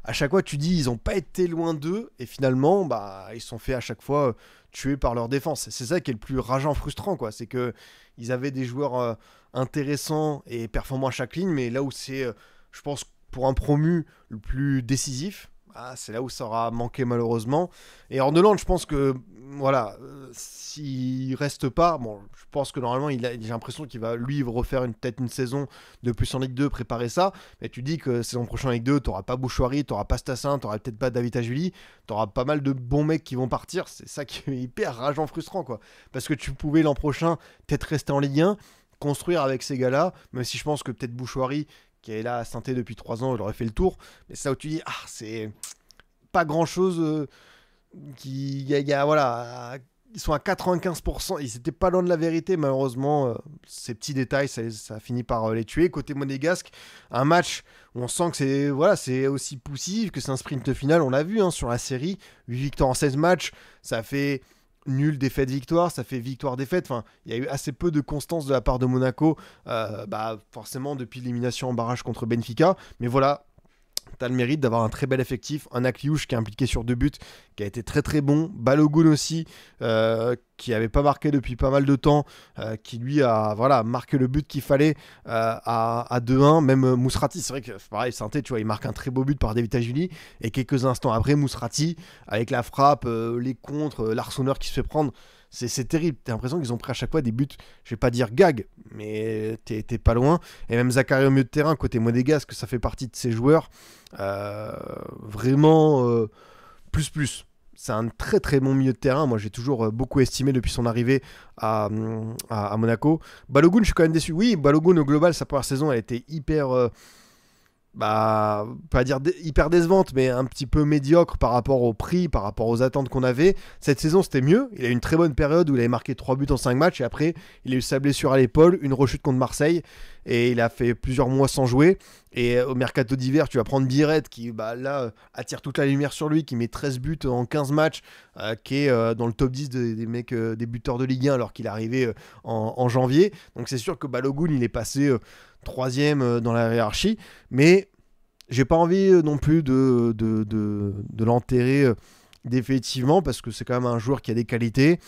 À chaque fois, tu dis, ils n'ont pas été loin d'eux, et finalement, bah, ils se sont fait à chaque fois tuer par leur défense. C'est ça qui est le plus rageant, frustrant, quoi. C'est qu'ils avaient des joueurs intéressants et performants à chaque ligne, mais là où c'est, je pense, pour un promu le plus décisif, c'est là où ça aura manqué malheureusement. Et Horneland, je pense que voilà, s'il reste pas, bon, je pense que normalement j'ai l'impression qu'il va lui refaire peut-être une saison de plus en Ligue 2, préparer ça. Mais tu dis que saison prochaine en Ligue 2, t'auras pas Bouchoirie, t'auras pas Stassin, t'auras peut-être pas David Ashvili, t'auras pas mal de bons mecs qui vont partir. C'est ça qui est hyper rageant, frustrant, quoi. Parce que tu pouvais l'an prochain peut-être rester en Ligue 1, construire avec ces gars-là, même si je pense que peut-être Bouchoirie, qui est là à Saint-Étienne depuis 3 ans, il aurait fait le tour. Mais ça où tu dis, c'est pas grand-chose voilà, ils sont à 95%, ils étaient pas loin de la vérité, malheureusement. Ces petits détails, ça a fini par les tuer. Côté monégasque, un match où on sent que c'est aussi poussif, que c'est un sprint final, on l'a vu sur la série, 8 victoires en 16 matchs, ça fait nul, défaite, victoire, ça fait victoire, défaite. Enfin, il y a eu assez peu de constance de la part de Monaco, forcément depuis l'élimination en barrage contre Benfica. Mais voilà, t'as le mérite d'avoir un très bel effectif, un Akliouche qui est impliqué sur 2 buts, qui a été très très bon, Balogun aussi, qui n'avait pas marqué depuis pas mal de temps, qui lui a marqué le but qu'il fallait à 2-1, même Mousrati, c'est vrai que pareil, Saint-Étienne, tu vois, il marque un très beau but par David Ashvili, et quelques instants après, Mousrati, avec la frappe, les contres, l'Arseneur qui se fait prendre, c'est terrible. T'as l'impression qu'ils ont pris à chaque fois des buts, je vais pas dire gag, mais t'es pas loin. Et même Zachary au milieu de terrain, côté monégasque, ça fait partie de ces joueurs. Vraiment plus. C'est un très très bon milieu de terrain. Moi, j'ai toujours beaucoup estimé depuis son arrivée à Monaco. Balogun, je suis quand même déçu. Oui, Balogun, au global, sa première saison, elle était hyper... pas dire hyper décevante, mais un petit peu médiocre par rapport au prix, par rapport aux attentes qu'on avait. Cette saison, c'était mieux. Il a eu une très bonne période où il avait marqué 3 buts en 5 matchs, et après, il a eu sa blessure à l'épaule, une rechute contre Marseille, et il a fait plusieurs mois sans jouer. Et au mercato d'hiver, tu vas prendre Biret, qui attire toute la lumière sur lui, qui met 13 buts en 15 matchs, qui est dans le top 10 des mecs, des buteurs de Ligue 1, alors qu'il est arrivé en janvier. Donc c'est sûr que Balogun, il est passé 3ème dans la hiérarchie, mais j'ai pas envie non plus de l'enterrer définitivement, parce que c'est quand même un joueur qui a des qualités.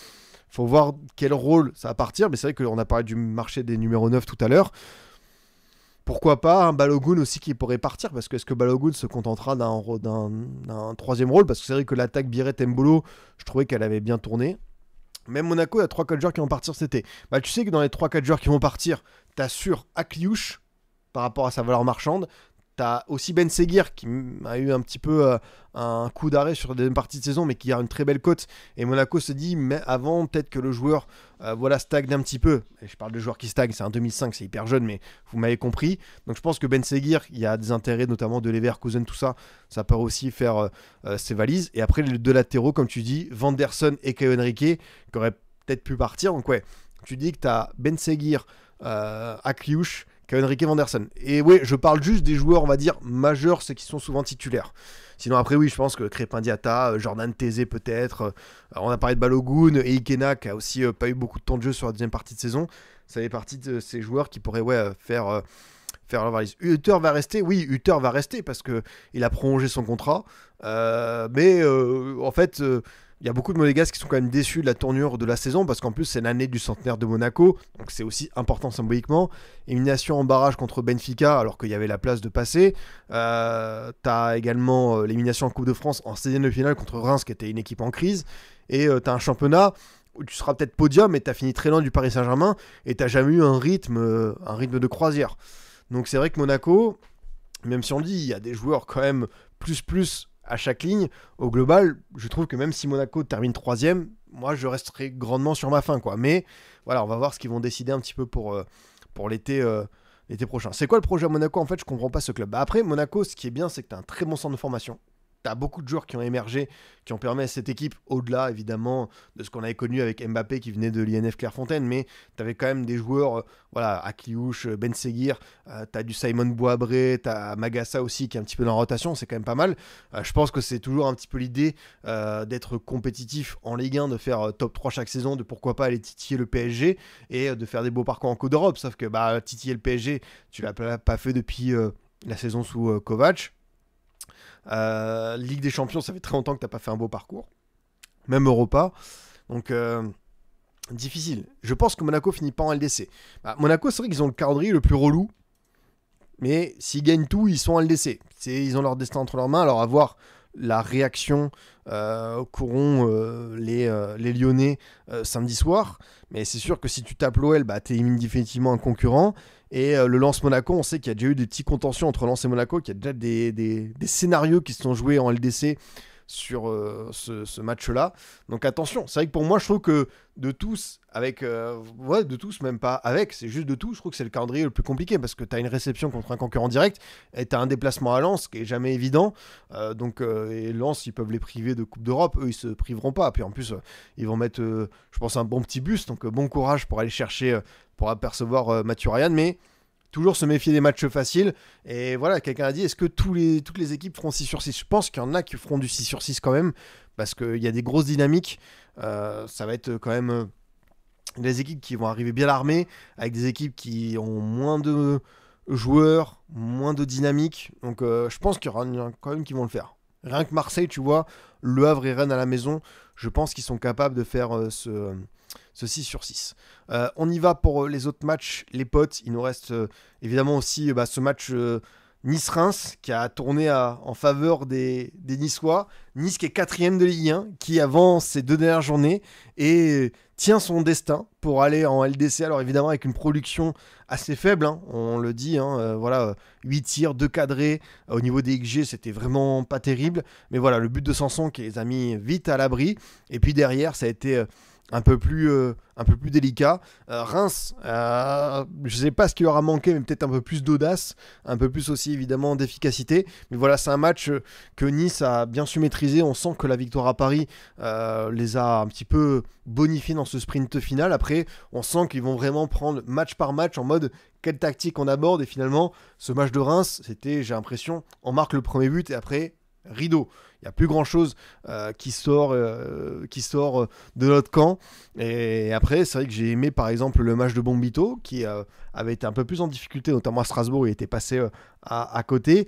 Faut voir quel rôle ça va partir, mais c'est vrai qu'on a parlé du marché des numéros 9 tout à l'heure. Pourquoi pas un Balogun aussi qui pourrait partir, parce que est-ce que Balogun se contentera d'un troisième rôle, parce que c'est vrai que l'attaque Biret-Mbolo, je trouvais qu'elle avait bien tourné. Même Monaco, il y a 3-4 joueurs qui vont partir cet été. Bah, tu sais que dans les 3-4 joueurs qui vont partir, t'assures Akliouche par rapport à sa valeur marchande. T'as aussi Ben Seguir qui a eu un petit peu un coup d'arrêt sur la deuxième partie de saison, mais qui a une très belle cote. Et Monaco se dit, mais avant, peut-être que le joueur stagne un petit peu. Et je parle de joueurs qui stagnent, c'est un 2005, c'est hyper jeune, mais vous m'avez compris. Donc je pense que Ben Seguir, il y a des intérêts, notamment de Leverkusen, tout ça. Ça peut aussi faire ses valises. Et après, les deux latéraux, comme tu dis, Vanderson et Caio Henrique, qui auraient peut-être pu partir. Donc ouais, tu dis que tu as Ben Seguir, Akliouche, Henrique Vanderson. Et oui, je parle juste des joueurs, on va dire, majeurs, ceux qui sont souvent titulaires. Sinon, après, oui, je pense que Crépin Diatta, Jordan Tézé peut-être. On a parlé de Balogun, et Ikena, qui a aussi pas eu beaucoup de temps de jeu sur la deuxième partie de saison. Ça fait partie de ces joueurs qui pourraient faire leur valise. Hutter va rester, oui, Hutter va rester parce qu'il a prolongé son contrat. Mais en fait, il y a beaucoup de Monégasques qui sont quand même déçus de la tournure de la saison parce qu'en plus c'est l'année du centenaire de Monaco, donc c'est aussi important symboliquement. Élimination en barrage contre Benfica alors qu'il y avait la place de passer. T'as également l'élimination en Coupe de France en 16e de finale contre Reims qui était une équipe en crise. Et t'as un championnat où tu seras peut-être podium mais t'as fini très loin du Paris Saint-Germain et t'as jamais eu un rythme de croisière. Donc c'est vrai que Monaco, même si on le dit, il y a des joueurs quand même plus à chaque ligne, au global, je trouve que même si Monaco termine 3ème, moi je resterai grandement sur ma faim, quoi. Mais voilà, on va voir ce qu'ils vont décider un petit peu pour l'été prochain. C'est quoi le projet à Monaco? En fait, je comprends pas ce club. Bah, après, Monaco, ce qui est bien, c'est que tu as un très bon centre de formation. Tu as beaucoup de joueurs qui ont émergé, qui ont permis à cette équipe, au-delà évidemment de ce qu'on avait connu avec Mbappé qui venait de l'INF Clairefontaine, mais tu avais quand même des joueurs, Akliouche, Ben Seguir, tu as du Simon Boabré, tu as Magassa aussi qui est un petit peu dans la rotation, c'est quand même pas mal. Je pense que c'est toujours un petit peu l'idée d'être compétitif en Ligue 1, de faire top 3 chaque saison, de pourquoi pas aller titiller le PSG et de faire des beaux parcours en Coupe d'Europe, sauf que titiller le PSG, tu l'as pas fait depuis la saison sous Kovac. Ligue des Champions, ça fait très longtemps que t'as pas fait un beau parcours, même Europa, donc difficile. Je pense que Monaco finit pas en LDC. Monaco, c'est vrai qu'ils ont le calendrier le plus relou, mais s'ils gagnent tout, ils sont en LDC. Ils ont leur destin entre leurs mains. Alors à voir la réaction qu'auront les Lyonnais samedi soir, mais c'est sûr que si tu tapes l'OL, tu élimines définitivement un concurrent. Et le Lens Monaco, on sait qu'il y a déjà eu des petits contentions entre Lens et Monaco, qu'il y a déjà des scénarios qui se sont joués en LDC sur ce match-là. Donc attention, c'est vrai que pour moi, je trouve que de tous, de tous, même pas avec, c'est juste de tous, je trouve que c'est le calendrier le plus compliqué parce que tu as une réception contre un concurrent direct et tu as un déplacement à Lens qui est jamais évident. Et Lens, ils peuvent les priver de Coupe d'Europe, eux, ils se priveront pas. Puis en plus, ils vont mettre, je pense, un bon petit bus, donc bon courage pour aller chercher, pour apercevoir Mathieu Ryan, mais toujours se méfier des matchs faciles. Et voilà, quelqu'un a dit, est-ce que toutes les équipes feront 6/6? Je pense qu'il y en a qui feront du 6/6 quand même, parce qu'il y a des grosses dynamiques. Ça va être quand même des équipes qui vont arriver bien armées, avec des équipes qui ont moins de joueurs, moins de dynamique. Donc je pense qu'il y en a quand même qui vont le faire. Rien que Marseille, tu vois, Le Havre et Rennes à la maison, je pense qu'ils sont capables de faire ce 6/6. On y va pour les autres matchs, les potes. Il nous reste évidemment aussi ce match Nice-Reims qui a tourné en faveur des Niçois. Nice qui est 4ème de Ligue 1, qui avance ces 2 dernières journées et tient son destin pour aller en LDC. Alors évidemment avec une production assez faible, on le dit, 8 tirs, 2 cadrés. Au niveau des XG, c'était vraiment pas terrible. Mais voilà, le but de Sanson qui les a mis vite à l'abri. Et puis derrière, ça a été un peu plus délicat. Reims, je ne sais pas ce qui leur a manqué, mais peut-être un peu plus d'audace, un peu plus aussi évidemment d'efficacité. Mais voilà, c'est un match que Nice a bien su maîtriser. On sent que la victoire à Paris les a un petit peu bonifiés dans ce sprint final. Après, on sent qu'ils vont vraiment prendre match par match en mode quelle tactique on aborde. Et finalement, ce match de Reims, c'était, j'ai l'impression, on marque le premier but et après, rideau. Il n'y a plus grand chose qui sort de notre camp. Et après, c'est vrai que j'ai aimé par exemple le match de Bombito qui avait été un peu plus en difficulté, notamment à Strasbourg, il était passé à côté.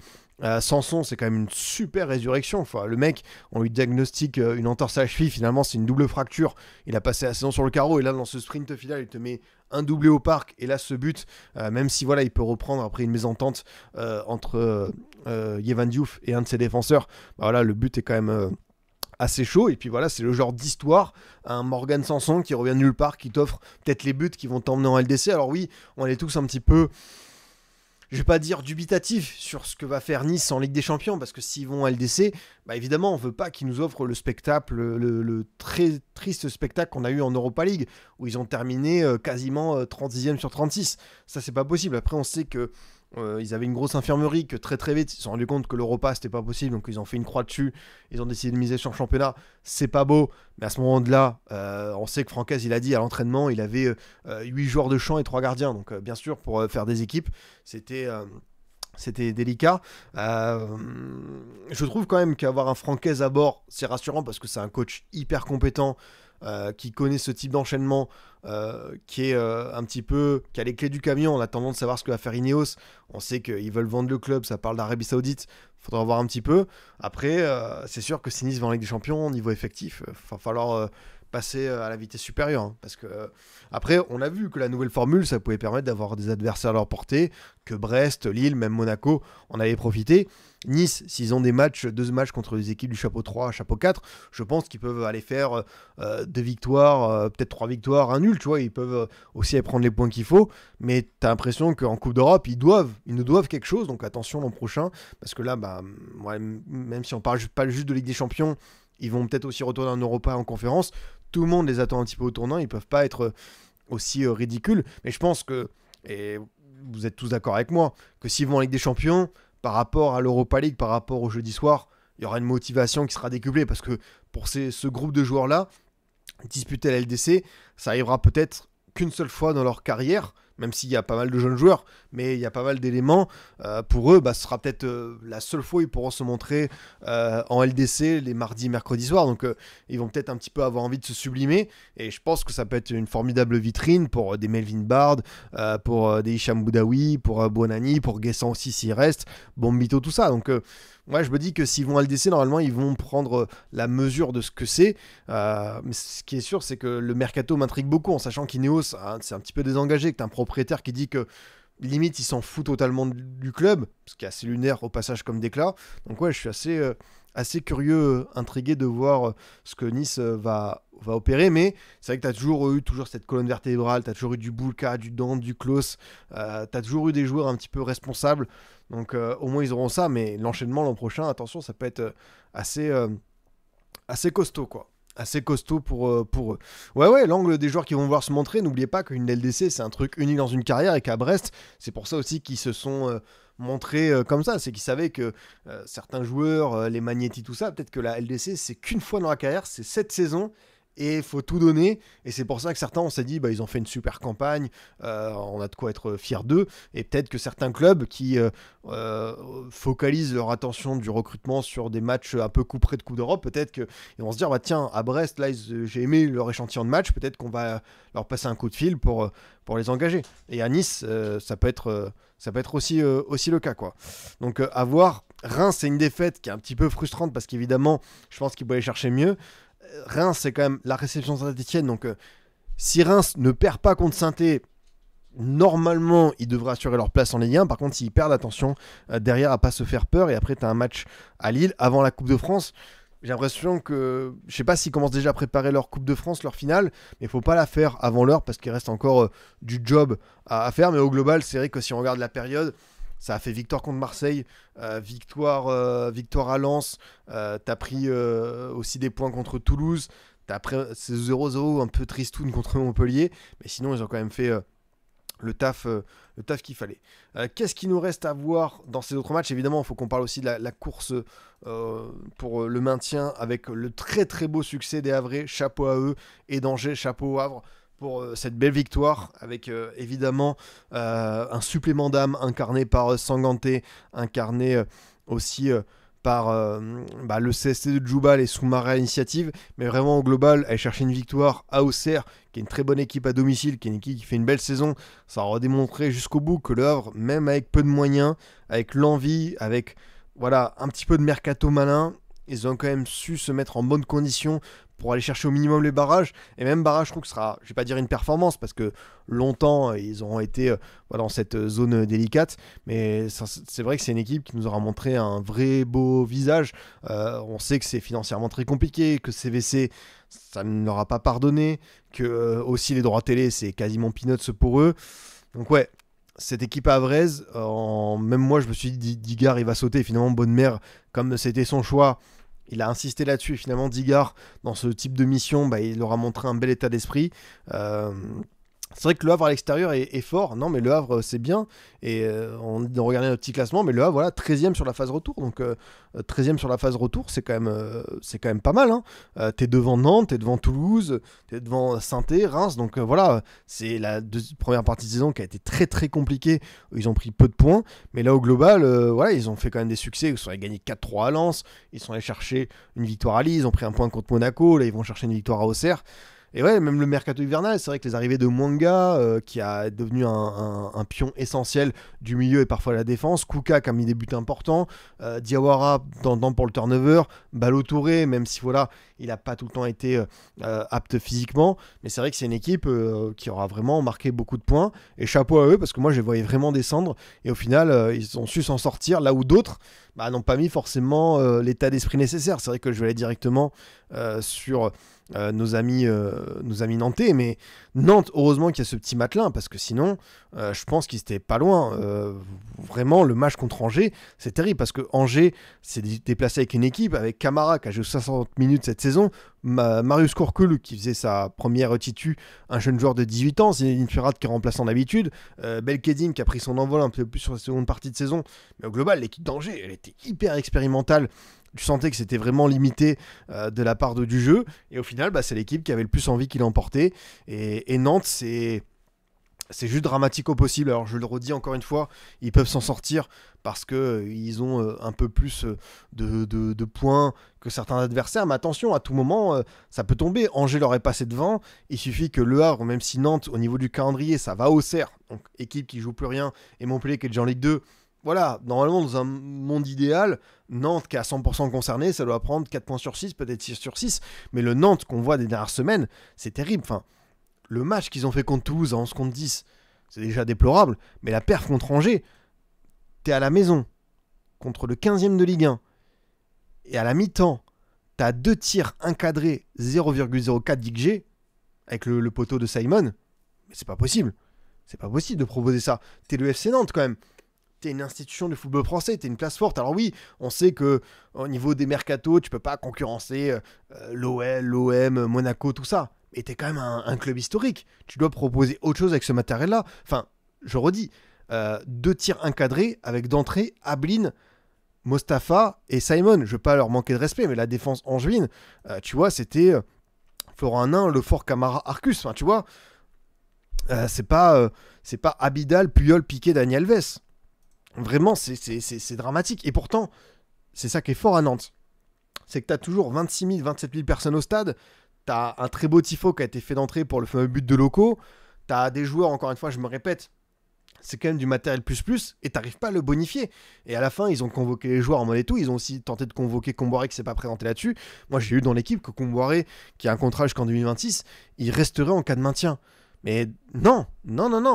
Sanson, c'est quand même une super résurrection. Enfin, le mec, on lui diagnostique une entorse à la cheville, finalement c'est une double fracture. Il a passé la saison sur le carreau et là dans ce sprint final, il te met un doublé au parc et là ce but, même si voilà, il peut reprendre après une mésentente entre Yevan Diouf et un de ses défenseurs, bah, voilà, le but est quand même assez chaud. Et puis voilà, c'est le genre d'histoire, un Morgan Sanson qui revient de nulle part, qui t'offre peut-être les buts qui vont t'emmener en LDC. Alors oui, on est tous un petit peu, je vais pas dire dubitatif sur ce que va faire Nice en Ligue des Champions, parce que s'ils vont en LDC, bah évidemment, on veut pas qu'ils nous offrent le spectacle, le très triste spectacle qu'on a eu en Europa League, où ils ont terminé quasiment 36e sur 36. Ça, c'est pas possible. Après, on sait que ils avaient une grosse infirmerie, que très très vite ils se sont rendus compte que l'Europa c'était pas possible, donc ils ont fait une croix dessus, ils ont décidé de miser sur le championnat. C'est pas beau, mais à ce moment-là, on sait que Francaise, il a dit à l'entraînement, il avait 8 joueurs de champ et 3 gardiens, donc bien sûr pour faire des équipes, c'était délicat. Je trouve quand même qu'avoir un Francaise à bord, c'est rassurant parce que c'est un coach hyper compétent, qui connaît ce type d'enchaînement, qui est un petit peu, qui a les clés du camion en attendant de savoir ce que va faire Ineos. On sait qu'ils veulent vendre le club, ça parle d'Arabie Saoudite, faudra voir un petit peu. Après, c'est sûr que si Nice va en Ligue des Champions, au niveau effectif, il va falloir passer à la vitesse supérieure, hein, parce que après on a vu que la nouvelle formule ça pouvait permettre d'avoir des adversaires à leur portée, que Brest, Lille, même Monaco en avaient profité. Nice, s'ils ont deux matchs contre les équipes du chapeau 3, chapeau 4, je pense qu'ils peuvent aller faire 2 victoires, peut-être 3 victoires, un nul, tu vois, ils peuvent aussi aller prendre les points qu'il faut, mais tu as l'impression qu'en Coupe d'Europe, ils nous doivent quelque chose, donc attention l'an prochain, parce que là, bah, ouais, même si on parle pas juste de Ligue des Champions, ils vont peut-être aussi retourner en Europa en conférence. Tout le monde les attend un petit peu au tournant. Ils peuvent pas être aussi ridicules. Mais je pense que, et vous êtes tous d'accord avec moi, que s'ils vont en Ligue des Champions, par rapport à l'Europa League, par rapport au jeudi soir, il y aura une motivation qui sera décuplée. Parce que pour ce groupe de joueurs-là, disputer la LDC, ça arrivera peut-être qu'une seule fois dans leur carrière, même s'il y a pas mal de jeunes joueurs, mais il y a pas mal d'éléments. Pour eux, bah, ce sera peut-être la seule fois où ils pourront se montrer en LDC les mardis, mercredis soirs. Donc ils vont peut-être un petit peu avoir envie de se sublimer. Et je pense que ça peut être une formidable vitrine pour des Melvin Bard, pour des Hicham Boudaoui, pour Bonani, pour Guessant aussi s'il reste, Bombito, tout ça. Donc ouais, je me dis que s'ils vont à LDC, normalement, ils vont prendre la mesure de ce que c'est. Mais ce qui est sûr, c'est que le mercato m'intrigue beaucoup, en sachant qu'Ineos, hein, c'est un petit peu désengagé, que tu as un propriétaire qui dit que limite, il s'en fout totalement du club, ce qui est assez lunaire au passage comme déclat. Donc ouais, je suis assez curieux, intrigué de voir ce que Nice va opérer, mais c'est vrai que tu as toujours eu cette colonne vertébrale, tu as toujours eu du Boulka, du Dante, du Klose, tu as toujours eu des joueurs un petit peu responsables, donc au moins ils auront ça, mais l'enchaînement l'an prochain, attention, ça peut être assez costaud, quoi. Assez costaud pour eux. Ouais, l'angle des joueurs qui vont voir se montrer, n'oubliez pas qu'une LDC, c'est un truc unique dans une carrière, et qu'à Brest, c'est pour ça aussi qu'ils se sont montrés comme ça. C'est qu'ils savaient que certains joueurs, les Magnetti, tout ça, peut-être que la LDC, c'est qu'une fois dans la carrière, c'est cette saison, et il faut tout donner. Et c'est pour ça que certains, on s'est dit, bah, ils ont fait une super campagne, on a de quoi être fiers d'eux. Et peut-être que certains clubs qui focalisent leur attention du recrutement sur des matchs un peu couperés de Coupe d'Europe, peut-être qu'ils vont se dire, bah, tiens, à Brest, là, j'ai aimé leur échantillon de match, peut-être qu'on va leur passer un coup de fil pour les engager. Et à Nice, ça peut être aussi le cas, quoi. Donc à voir. Reims, c'est une défaite qui est un petit peu frustrante parce qu'évidemment, je pense qu'ils peuvent aller chercher mieux. Reims, c'est quand même la réception de Saint-Etienne. Donc, si Reims ne perd pas contre Saint-Etienne, normalement, ils devraient assurer leur place en Ligue 1. Par contre, s'ils perdent, attention, derrière, à pas se faire peur. Et après, tu as un match à Lille avant la Coupe de France. J'ai l'impression que, je sais pas s'ils commencent déjà à préparer leur Coupe de France, leur finale, mais il faut pas la faire avant l'heure parce qu'il reste encore du job à faire. Mais au global, c'est vrai que si on regarde la période, ça a fait victoire contre Marseille, victoire à Lens, t'as pris aussi des points contre Toulouse, t'as pris ces 0-0 un peu tristoun contre Montpellier, mais sinon ils ont quand même fait le taf qu'il fallait. Qu'est-ce qu'il nous reste à voir dans ces autres matchs? Évidemment, il faut qu'on parle aussi de la course pour le maintien avec le très très beau succès des Havrais, chapeau à eux, et d'Angers, chapeau au Havre, pour cette belle victoire, avec évidemment un supplément d'âme incarné par Sanganté, incarné aussi par le CST de Djoubal et Soumara Initiative, mais vraiment au global, aller chercher une victoire à Auxerre, qui est une très bonne équipe à domicile, qui est une équipe qui fait une belle saison, ça aura démontré jusqu'au bout que le Havre, même avec peu de moyens, avec l'envie, avec voilà, un petit peu de mercato malin. Ils ont quand même su se mettre en bonne condition pour aller chercher au minimum les barrages. Et même barrage, je trouve que ce sera, je vais pas dire une performance, parce que longtemps, ils auront été voilà, dans cette zone délicate. Mais c'est vrai que c'est une équipe qui nous aura montré un vrai beau visage. On sait que c'est financièrement très compliqué, que CVC, ça ne leur a pas pardonné, que aussi les droits télé, c'est quasiment peanuts pour eux. Donc ouais, cette équipe havraise, même moi je me suis dit Digard il va sauter, et finalement Bonne Mère, comme c'était son choix, il a insisté là-dessus, et finalement Digard, dans ce type de mission, bah, il leur a montré un bel état d'esprit. Euh, c'est vrai que le Havre à l'extérieur est fort, non mais le Havre c'est bien, et on regardait notre petit classement, mais le Havre voilà, 13e sur la phase retour, donc 13e sur la phase retour, c'est quand même pas mal. Hein. T'es devant Nantes, t'es devant Toulouse, t'es devant Saint-Étienne, Reims, donc voilà, c'est la première partie de saison qui a été très très compliquée, où ils ont pris peu de points, mais là au global, voilà, ils ont fait quand même des succès, ils sont allés gagner 4-3 à Lens, ils sont allés chercher une victoire à Lille, ils ont pris un point contre Monaco, là ils vont chercher une victoire à Auxerre. Et ouais, même le mercato hivernal, c'est vrai que les arrivées de Mwanga, qui a devenu un pion essentiel du milieu et parfois la défense, Kuka qui a mis des buts importants, Diawara pour le turnover, Balo Touré, même si voilà, il n'a pas tout le temps été apte physiquement, mais c'est vrai que c'est une équipe qui aura vraiment marqué beaucoup de points, et chapeau à eux, parce que moi je les voyais vraiment descendre, et au final, ils ont su s'en sortir, là où d'autres n'ont pas mis forcément l'état d'esprit nécessaire. C'est vrai que je vais aller directement sur nos amis nantais, mais Nantes, heureusement qu'il y a ce petit Matelin, parce que sinon, je pense qu'ils étaient pas loin. Vraiment, le match contre Angers, c'est terrible, parce que Angers s'est déplacé avec une équipe, avec Camara qui a joué 60 minutes cette saison, Marius Courcul qui faisait sa première titu, un jeune joueur de 18 ans, Zinedine Ferrat qui est remplaçant d'habitude, Belkedine qui a pris son envol un peu plus sur la seconde partie de saison, mais au global, l'équipe d'Angers, elle était hyper expérimentale. Tu sentais que c'était vraiment limité de la part du jeu. Et au final, c'est l'équipe qui avait le plus envie qu'il l'emportait. Et Nantes, c'est juste dramatique au possible. Alors je le redis encore une fois, ils peuvent s'en sortir parce qu'ils ont un peu plus de points que certains adversaires. Mais attention, à tout moment, ça peut tomber. Angers leur est passé devant. Il suffit que Le Havre, même si Nantes, au niveau du calendrier, ça va au cerf. Donc équipe qui joue plus rien. Et Montpellier qui est déjà en Ligue 2. Voilà, normalement, dans un monde idéal, Nantes qui est à 100% concerné, ça doit prendre 4 points sur 6, peut-être 6 sur 6. Mais le Nantes qu'on voit des dernières semaines, c'est terrible. Enfin, le match qu'ils ont fait contre Toulouse à 11 contre 10, c'est déjà déplorable. Mais la perf contre Angers, t'es à la maison, contre le 15e de Ligue 1. Et à la mi-temps, t'as 2 tirs encadrés 0,04 d'XG, avec le poteau de Simon. Mais c'est pas possible. C'est pas possible de proposer ça. T'es le FC Nantes quand même. T'es une institution du football français, t'es une place forte. Alors oui, on sait que au niveau des mercatos, tu peux pas concurrencer l'OL, l'OM, Monaco, tout ça. Mais t'es quand même un club historique. Tu dois proposer autre chose avec ce matériel-là. Enfin, je redis, 2 tirs encadrés avec d'entrée Ablin, Mostafa et Simon. Je veux pas leur manquer de respect, mais la défense angevine, tu vois, c'était Florent Nain, le fort Camara, Arcus. Enfin, tu vois, c'est pas Abidal, Puyol, Piqué, Daniel Alves. Vraiment, c'est dramatique. Et pourtant, c'est ça qui est fort à Nantes. C'est que tu as toujours 26 000, 27 000 personnes au stade. Tu as un très beau tifo qui a été fait d'entrée pour le fameux but de locaux. Tu as des joueurs, encore une fois, je me répète, c'est quand même du matériel plus, et t'arrives pas à le bonifier. Et à la fin, ils ont convoqué les joueurs en mode et tout. Ils ont aussi tenté de convoquer Comboiré qui s'est pas présenté là-dessus. Moi, j'ai eu dans l'équipe que Comboiré, qui a un contrat jusqu'en 2026, il resterait en cas de maintien. Mais non,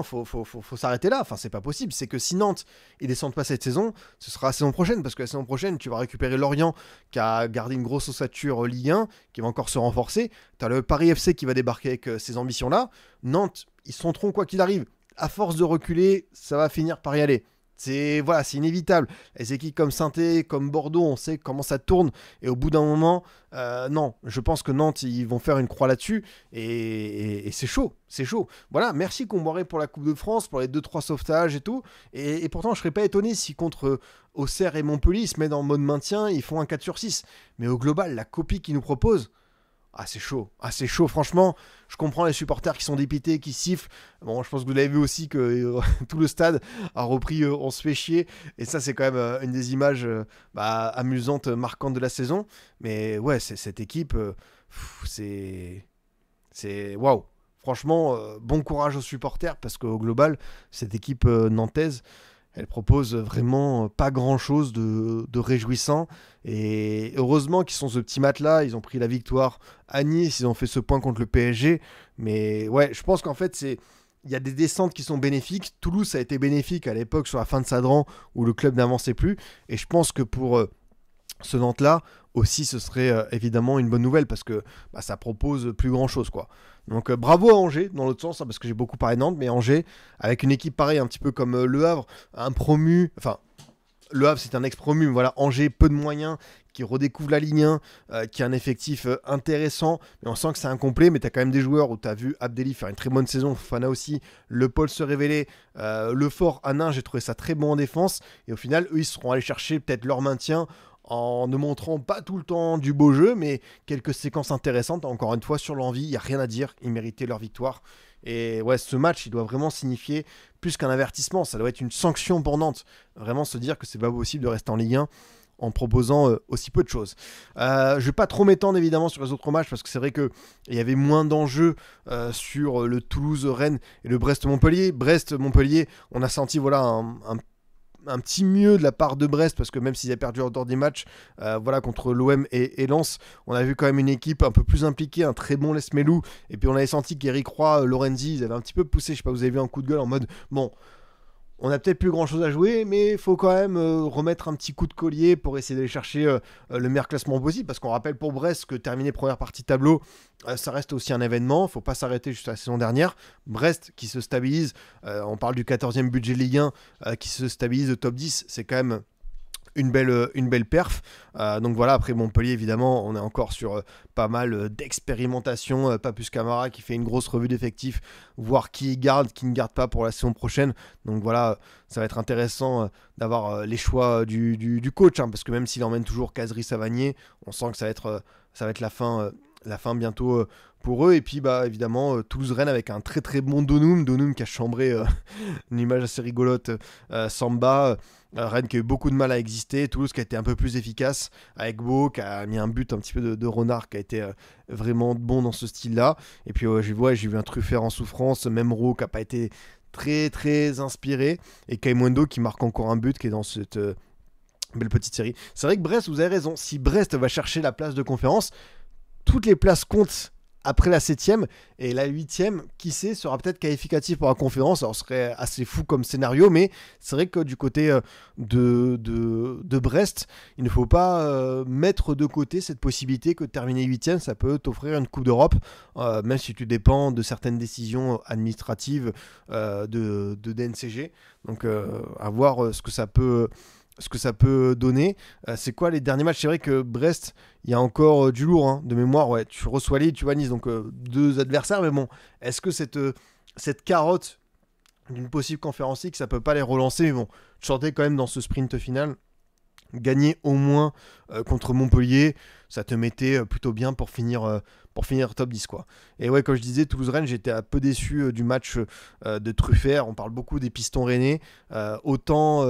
faut s'arrêter là. Enfin, c'est pas possible. C'est que si Nantes ils descendent pas cette saison, ce sera la saison prochaine, parce que la saison prochaine, tu vas récupérer Lorient qui a gardé une grosse ossature Ligue 1, qui va encore se renforcer. T'as le Paris FC qui va débarquer avec ces ambitions-là. Nantes, ils se sentiront quoi qu'il arrive. À force de reculer, ça va finir par y aller. C'est inévitable. Les équipes comme Saint-Étienne, comme Bordeaux, on sait comment ça tourne. Et au bout d'un moment, non, je pense que Nantes, ils vont faire une croix là-dessus. Et c'est chaud, c'est chaud. Voilà, merci Comboiré pour la Coupe de France, pour les 2-3 sauvetages et tout. Et pourtant, je serais pas étonné si contre Auxerre et Montpellier, ils se mettent en mode maintien, ils font un 4 sur 6. Mais au global, la copie qu'ils nous proposent, c'est chaud. C'est chaud, franchement. Je comprends les supporters qui sont dépités, qui sifflent. Bon, je pense que vous l'avez vu aussi que tout le stade a repris on se fait chier. Et ça, c'est quand même une des images amusantes, marquantes de la saison. Mais ouais, cette équipe, c'est waouh. Franchement, bon courage aux supporters parce qu'au global, cette équipe nantaise, elle propose vraiment pas grand-chose de réjouissant. Et heureusement qu'ils sont ce petit match-là, ils ont pris la victoire à Nice, ils ont fait ce point contre le PSG. Mais ouais, je pense qu'en fait, il y a des descentes qui sont bénéfiques. Toulouse, ça a été bénéfique à l'époque sur la fin de Sadran où le club n'avançait plus. Et je pense que pour ce Nantes-là aussi, ce serait évidemment une bonne nouvelle parce que ça propose plus grand-chose, quoi. Donc bravo à Angers, dans l'autre sens, hein, parce que j'ai beaucoup parlé de Nantes, mais Angers, avec une équipe pareille, un petit peu comme Le Havre, un promu, enfin, Le Havre c'est un ex-promu, mais voilà, Angers, peu de moyens, qui redécouvre la Ligue 1, qui a un effectif intéressant, mais on sent que c'est incomplet, mais tu as quand même des joueurs où tu as vu Abdelli faire une très bonne saison, Fofana aussi, Le Paul se révéler, Le Fort, Anin, j'ai trouvé ça très bon en défense, et au final, eux, ils seront allés chercher peut-être leur maintien en ne montrant pas tout le temps du beau jeu, mais quelques séquences intéressantes. Encore une fois, sur l'envie, il n'y a rien à dire. Ils méritaient leur victoire. Et ouais, ce match, il doit vraiment signifier plus qu'un avertissement. Ça doit être une sanction pour Nantes. Vraiment se dire que c'est pas possible de rester en Ligue 1 en proposant aussi peu de choses. Je ne vais pas trop m'étendre évidemment sur les autres matchs parce que c'est vrai qu'il y avait moins d'enjeux sur le Toulouse-Rennes et le Brest-Montpellier. Brest-Montpellier, on a senti voilà, un petit mieux de la part de Brest parce que même s'ils avaient perdu en dehors des matchs voilà, contre l'OM et Lens, on a vu quand même une équipe un peu plus impliquée, un très bon Lesmelou, et puis on avait senti qu'Eric Roy, Lorenzi, ils avaient un petit peu poussé, je sais pas, vous avez vu un coup de gueule en mode bon, on a peut-être plus grand chose à jouer, mais il faut quand même remettre un petit coup de collier pour essayer d'aller chercher le meilleur classement possible. Parce qu'on rappelle pour Brest que terminer première partie de tableau, ça reste aussi un événement. Il ne faut pas s'arrêter juste à la saison dernière. Brest qui se stabilise, on parle du 14e budget Ligue 1, qui se stabilise au top 10, c'est quand même une belle perf. Donc voilà, après Montpellier, évidemment, on est encore sur pas mal d'expérimentation. Papus Camara qui fait une grosse revue d'effectifs, voir qui garde, qui ne garde pas pour la saison prochaine. Donc voilà, ça va être intéressant d'avoir les choix du coach, hein, parce que même s'il emmène toujours Kazri Savanier, on sent que ça va être la fin bientôt pour eux. Et puis bah évidemment Toulouse-Rennes avec un très très bon Donum qui a chambré une image assez rigolote, Samba, Rennes qui a eu beaucoup de mal à exister, Toulouse qui a été un peu plus efficace avec Beau qui a mis un but un petit peu de renard qui a été vraiment bon dans ce style là. Et puis j'ai vu un Truffert en souffrance, même Rowe qui a pas été très très inspiré, et Kaimwendo qui marque encore un but qui est dans cette belle petite série. C'est vrai que Brest, vous avez raison, si Brest va chercher la place de conférence, toutes les places comptent après la 7ème, et la 8ème, qui sait, sera peut-être qualificative pour la conférence. Alors ce serait assez fou comme scénario, mais c'est vrai que du côté de Brest, il ne faut pas mettre de côté cette possibilité que de terminer 8ème, ça peut t'offrir une Coupe d'Europe, même si tu dépends de certaines décisions administratives de DNCG. Donc à voir ce que ça peut donner. C'est quoi les derniers matchs? C'est vrai que Brest, il y a encore du lourd, hein, de mémoire. Ouais, tu reçois Lille, tu vois Nice, donc deux adversaires. Mais bon, est-ce que cette carotte d'une possible Conference League, ça peut pas les relancer? Mais bon, tu sortais quand même dans ce sprint final. Gagner au moins contre Montpellier, ça te mettait plutôt bien pour finir top 10, quoi. Et ouais, comme je disais, Toulouse-Rennes, j'étais un peu déçu du match de Truffert. On parle beaucoup des Pistons rennais. Autant,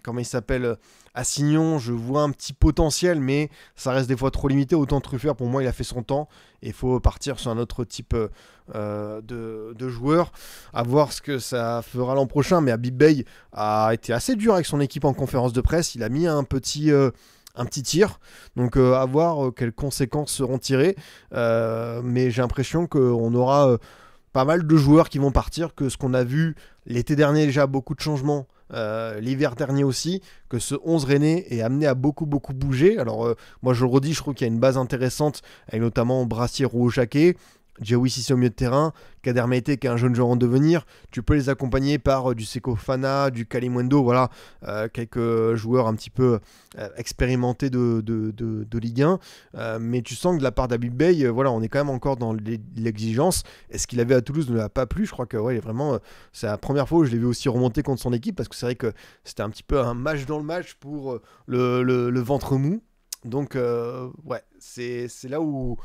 comment il s'appelle, Assignon, je vois un petit potentiel, mais ça reste des fois trop limité. Autant Truffert, pour moi, il a fait son temps. Et il faut partir sur un autre type de joueur. À voir ce que ça fera l'an prochain. Mais Habib Beye a été assez dur avec son équipe en conférence de presse. Il a mis un petit tir, donc à voir quelles conséquences seront tirées, mais j'ai l'impression qu'on aura pas mal de joueurs qui vont partir, que ce qu'on a vu l'été dernier déjà, beaucoup de changements, l'hiver dernier aussi, que ce 11 rennais est amené à beaucoup bouger. Alors moi je le redis, je trouve qu'il y a une base intéressante avec notamment Brassier, Rouault, Jacquet, Djaoui Cissé au milieu de terrain, Kader Meïté qui est un jeune joueur en devenir. Tu peux les accompagner par du Seko Fofana, du Kalimwendo, voilà, quelques joueurs un petit peu expérimentés de Ligue 1. Mais tu sens que de la part d'Habib Beye, voilà, on est quand même encore dans l'exigence. Est-ce qu'il avait à Toulouse ne l'a pas plu? Je crois que ouais, vraiment, c'est la première fois où je l'ai vu aussi remonter contre son équipe, parce que c'est vrai que c'était un petit peu un match dans le match pour le ventre mou. Donc ouais, c'est là où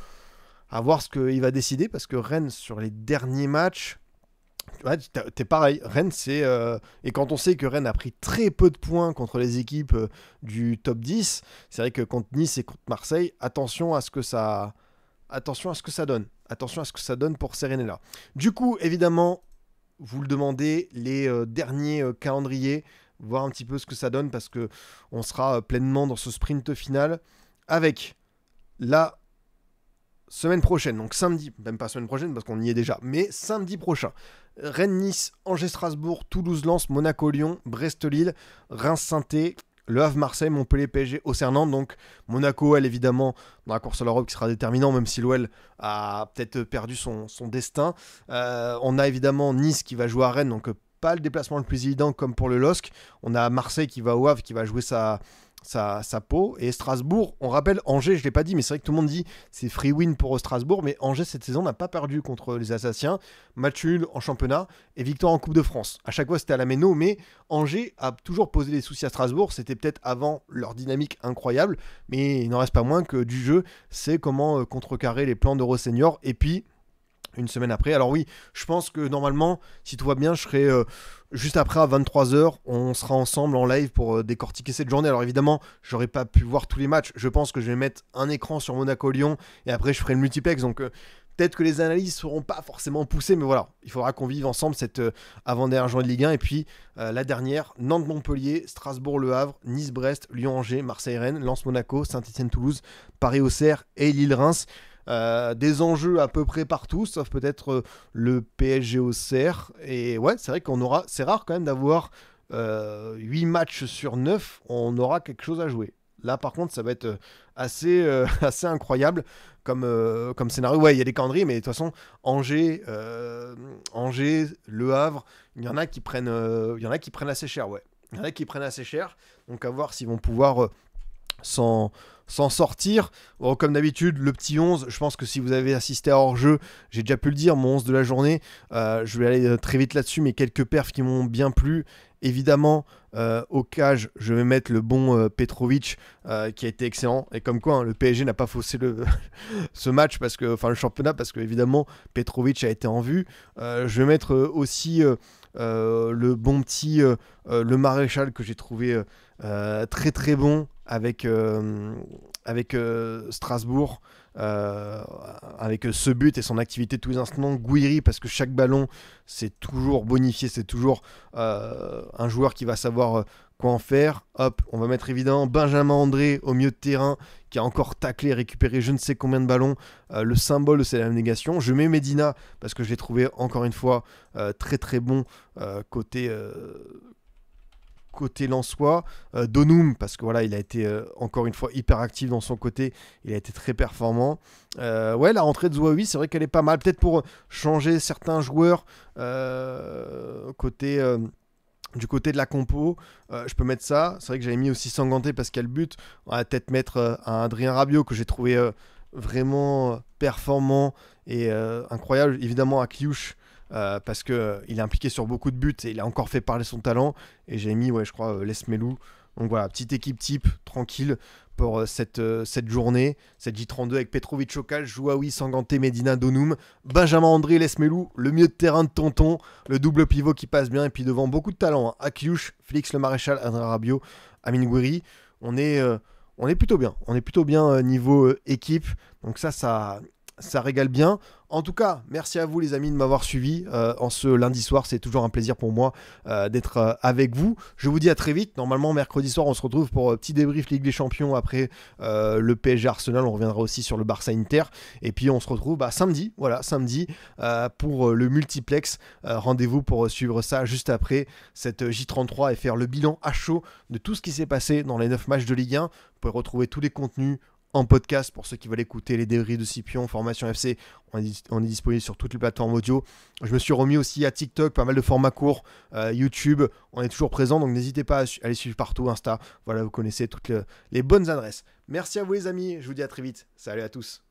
à voir ce qu'il va décider, parce que Rennes, sur les derniers matchs, ouais, t'es pareil. Rennes, c'est... et quand on sait que Rennes a pris très peu de points contre les équipes du top 10, c'est vrai que contre Nice et contre Marseille, attention à ce que ça donne. Attention à ce que ça donne pour ces Rennais-là. Du coup, évidemment, vous le demandez, les derniers calendriers. voir un petit peu ce que ça donne parce que on sera pleinement dans ce sprint final avec la semaine prochaine, donc samedi, même pas semaine prochaine parce qu'on y est déjà, mais samedi prochain. Rennes-Nice, Angers-Strasbourg, Toulouse-Lens, Monaco-Lyon, Brest-Lille, Reims-Saint-Étienne, Le Havre-Marseille, Montpellier-PSG, Auxerre-Nantes. Donc Monaco, elle évidemment, dans la course à l'Europe qui sera déterminant, même si l'OL a peut-être perdu son destin. On a évidemment Nice qui va jouer à Rennes, donc pas le déplacement le plus évident comme pour le LOSC. On a Marseille qui va au Havre, qui va jouer sa peau. Et Strasbourg, on rappelle Angers, je ne l'ai pas dit, mais c'est vrai que tout le monde dit c'est free win pour Strasbourg, mais Angers cette saison n'a pas perdu contre les Alsaciens. Match nul en championnat et victoire en Coupe de France. À chaque fois c'était à la méno, mais Angers a toujours posé des soucis à Strasbourg. C'était peut-être avant leur dynamique incroyable, mais il n'en reste pas moins que du jeu, c'est comment contrecarrer les plans d'Eurosenior. Et puis une semaine après. Alors oui, je pense que normalement, si tout va bien, je serai juste après à 23h. On sera ensemble en live pour décortiquer cette journée. Alors évidemment, j'aurais pas pu voir tous les matchs. Je pense que je vais mettre un écran sur Monaco-Lyon et après je ferai le multiplex. Donc peut-être que les analyses seront pas forcément poussées, mais voilà, il faudra qu'on vive ensemble cette avant-dernière journée de Ligue 1. Et puis la dernière, Nantes-Montpellier, Strasbourg-Le Havre, Nice-Brest, Lyon-Angers, Marseille-Rennes, Lens-Monaco, Saint-Etienne-Toulouse, Paris-Auxerre et Lille-Reims. Des enjeux à peu près partout, sauf peut-être le PSG Auxerre. Et ouais, c'est vrai qu'on aura. C'est rare quand même d'avoir 8 matchs sur 9. On aura quelque chose à jouer. Là, par contre, ça va être assez incroyable comme scénario. Ouais, il y a des calendriers, mais de toute façon, Angers, Le Havre, il y en a qui prennent assez cher. Ouais, il y en a qui prennent assez cher. Donc, à voir s'ils vont pouvoir s'en sortir. Bon, comme d'habitude, le petit 11, je pense que si vous avez assisté à hors-jeu, j'ai déjà pu le dire, mon 11 de la journée, je vais aller très vite là-dessus, mais quelques perfs qui m'ont bien plu. Évidemment, au cage, je vais mettre le bon Petrovic qui a été excellent. Et comme quoi, hein, le PSG n'a pas faussé ce match, le championnat, parce que évidemment, Petrovic a été en vue. Je vais mettre aussi le bon petit le Maréchal que j'ai trouvé très très bon avec Strasbourg, avec ce but et son activité de tous les instants. Gouiri, parce que chaque ballon c'est toujours bonifié, c'est toujours un joueur qui va savoir quoi en faire. Hop, on va mettre évidemment Benjamin André au milieu de terrain qui a encore taclé, récupéré je ne sais combien de ballons, le symbole de cette abnégation. Je mets Medina parce que je l'ai trouvé encore une fois très très bon côté lensois. Donum parce que voilà, il a été encore une fois hyper actif dans son côté, il a été très performant. Ouais, la rentrée de Zouaoui, c'est vrai qu'elle est pas mal, peut-être pour changer certains joueurs du côté de la compo. Je peux mettre ça. C'est vrai que j'avais mis aussi Sanganté parce qu'il y a le but. On va peut-être mettre un Adrien Rabiot que j'ai trouvé vraiment performant et incroyable. Évidemment à Kliouch parce qu'il est impliqué sur beaucoup de buts et il a encore fait parler son talent. Et j'ai mis, ouais, je crois, Lesmelou. Donc voilà, petite équipe type, tranquille pour cette journée, cette J32 avec Petrovic au cage, Zouaoui, Sanganté, Medina, Donum, Benjamin André, Lesmelou, le milieu de terrain de Tonton, le double pivot qui passe bien, et puis devant beaucoup de talent, hein. Akiouche, Félix Le Maréchal, Adrien Rabiot, Amine Gouiri. On est plutôt bien, niveau équipe, donc ça régale bien. En tout cas, merci à vous les amis de m'avoir suivi en ce lundi soir. C'est toujours un plaisir pour moi d'être avec vous. Je vous dis à très vite. Normalement, mercredi soir, on se retrouve pour petit débrief Ligue des Champions après le PSG Arsenal. On reviendra aussi sur le Barça Inter. Et puis, on se retrouve samedi pour le multiplex. Rendez-vous pour suivre ça juste après cette J33 et faire le bilan à chaud de tout ce qui s'est passé dans les 9 matchs de Ligue 1. Vous pouvez retrouver tous les contenus en podcast pour ceux qui veulent écouter les débriefs de Scipion, Formation FC. On est disponible sur toutes les plateformes audio. Je me suis remis aussi à TikTok, pas mal de formats courts, YouTube. On est toujours présent, donc n'hésitez pas à aller suivre partout, Insta. Voilà, vous connaissez toutes les bonnes adresses. Merci à vous les amis, je vous dis à très vite. Salut à tous.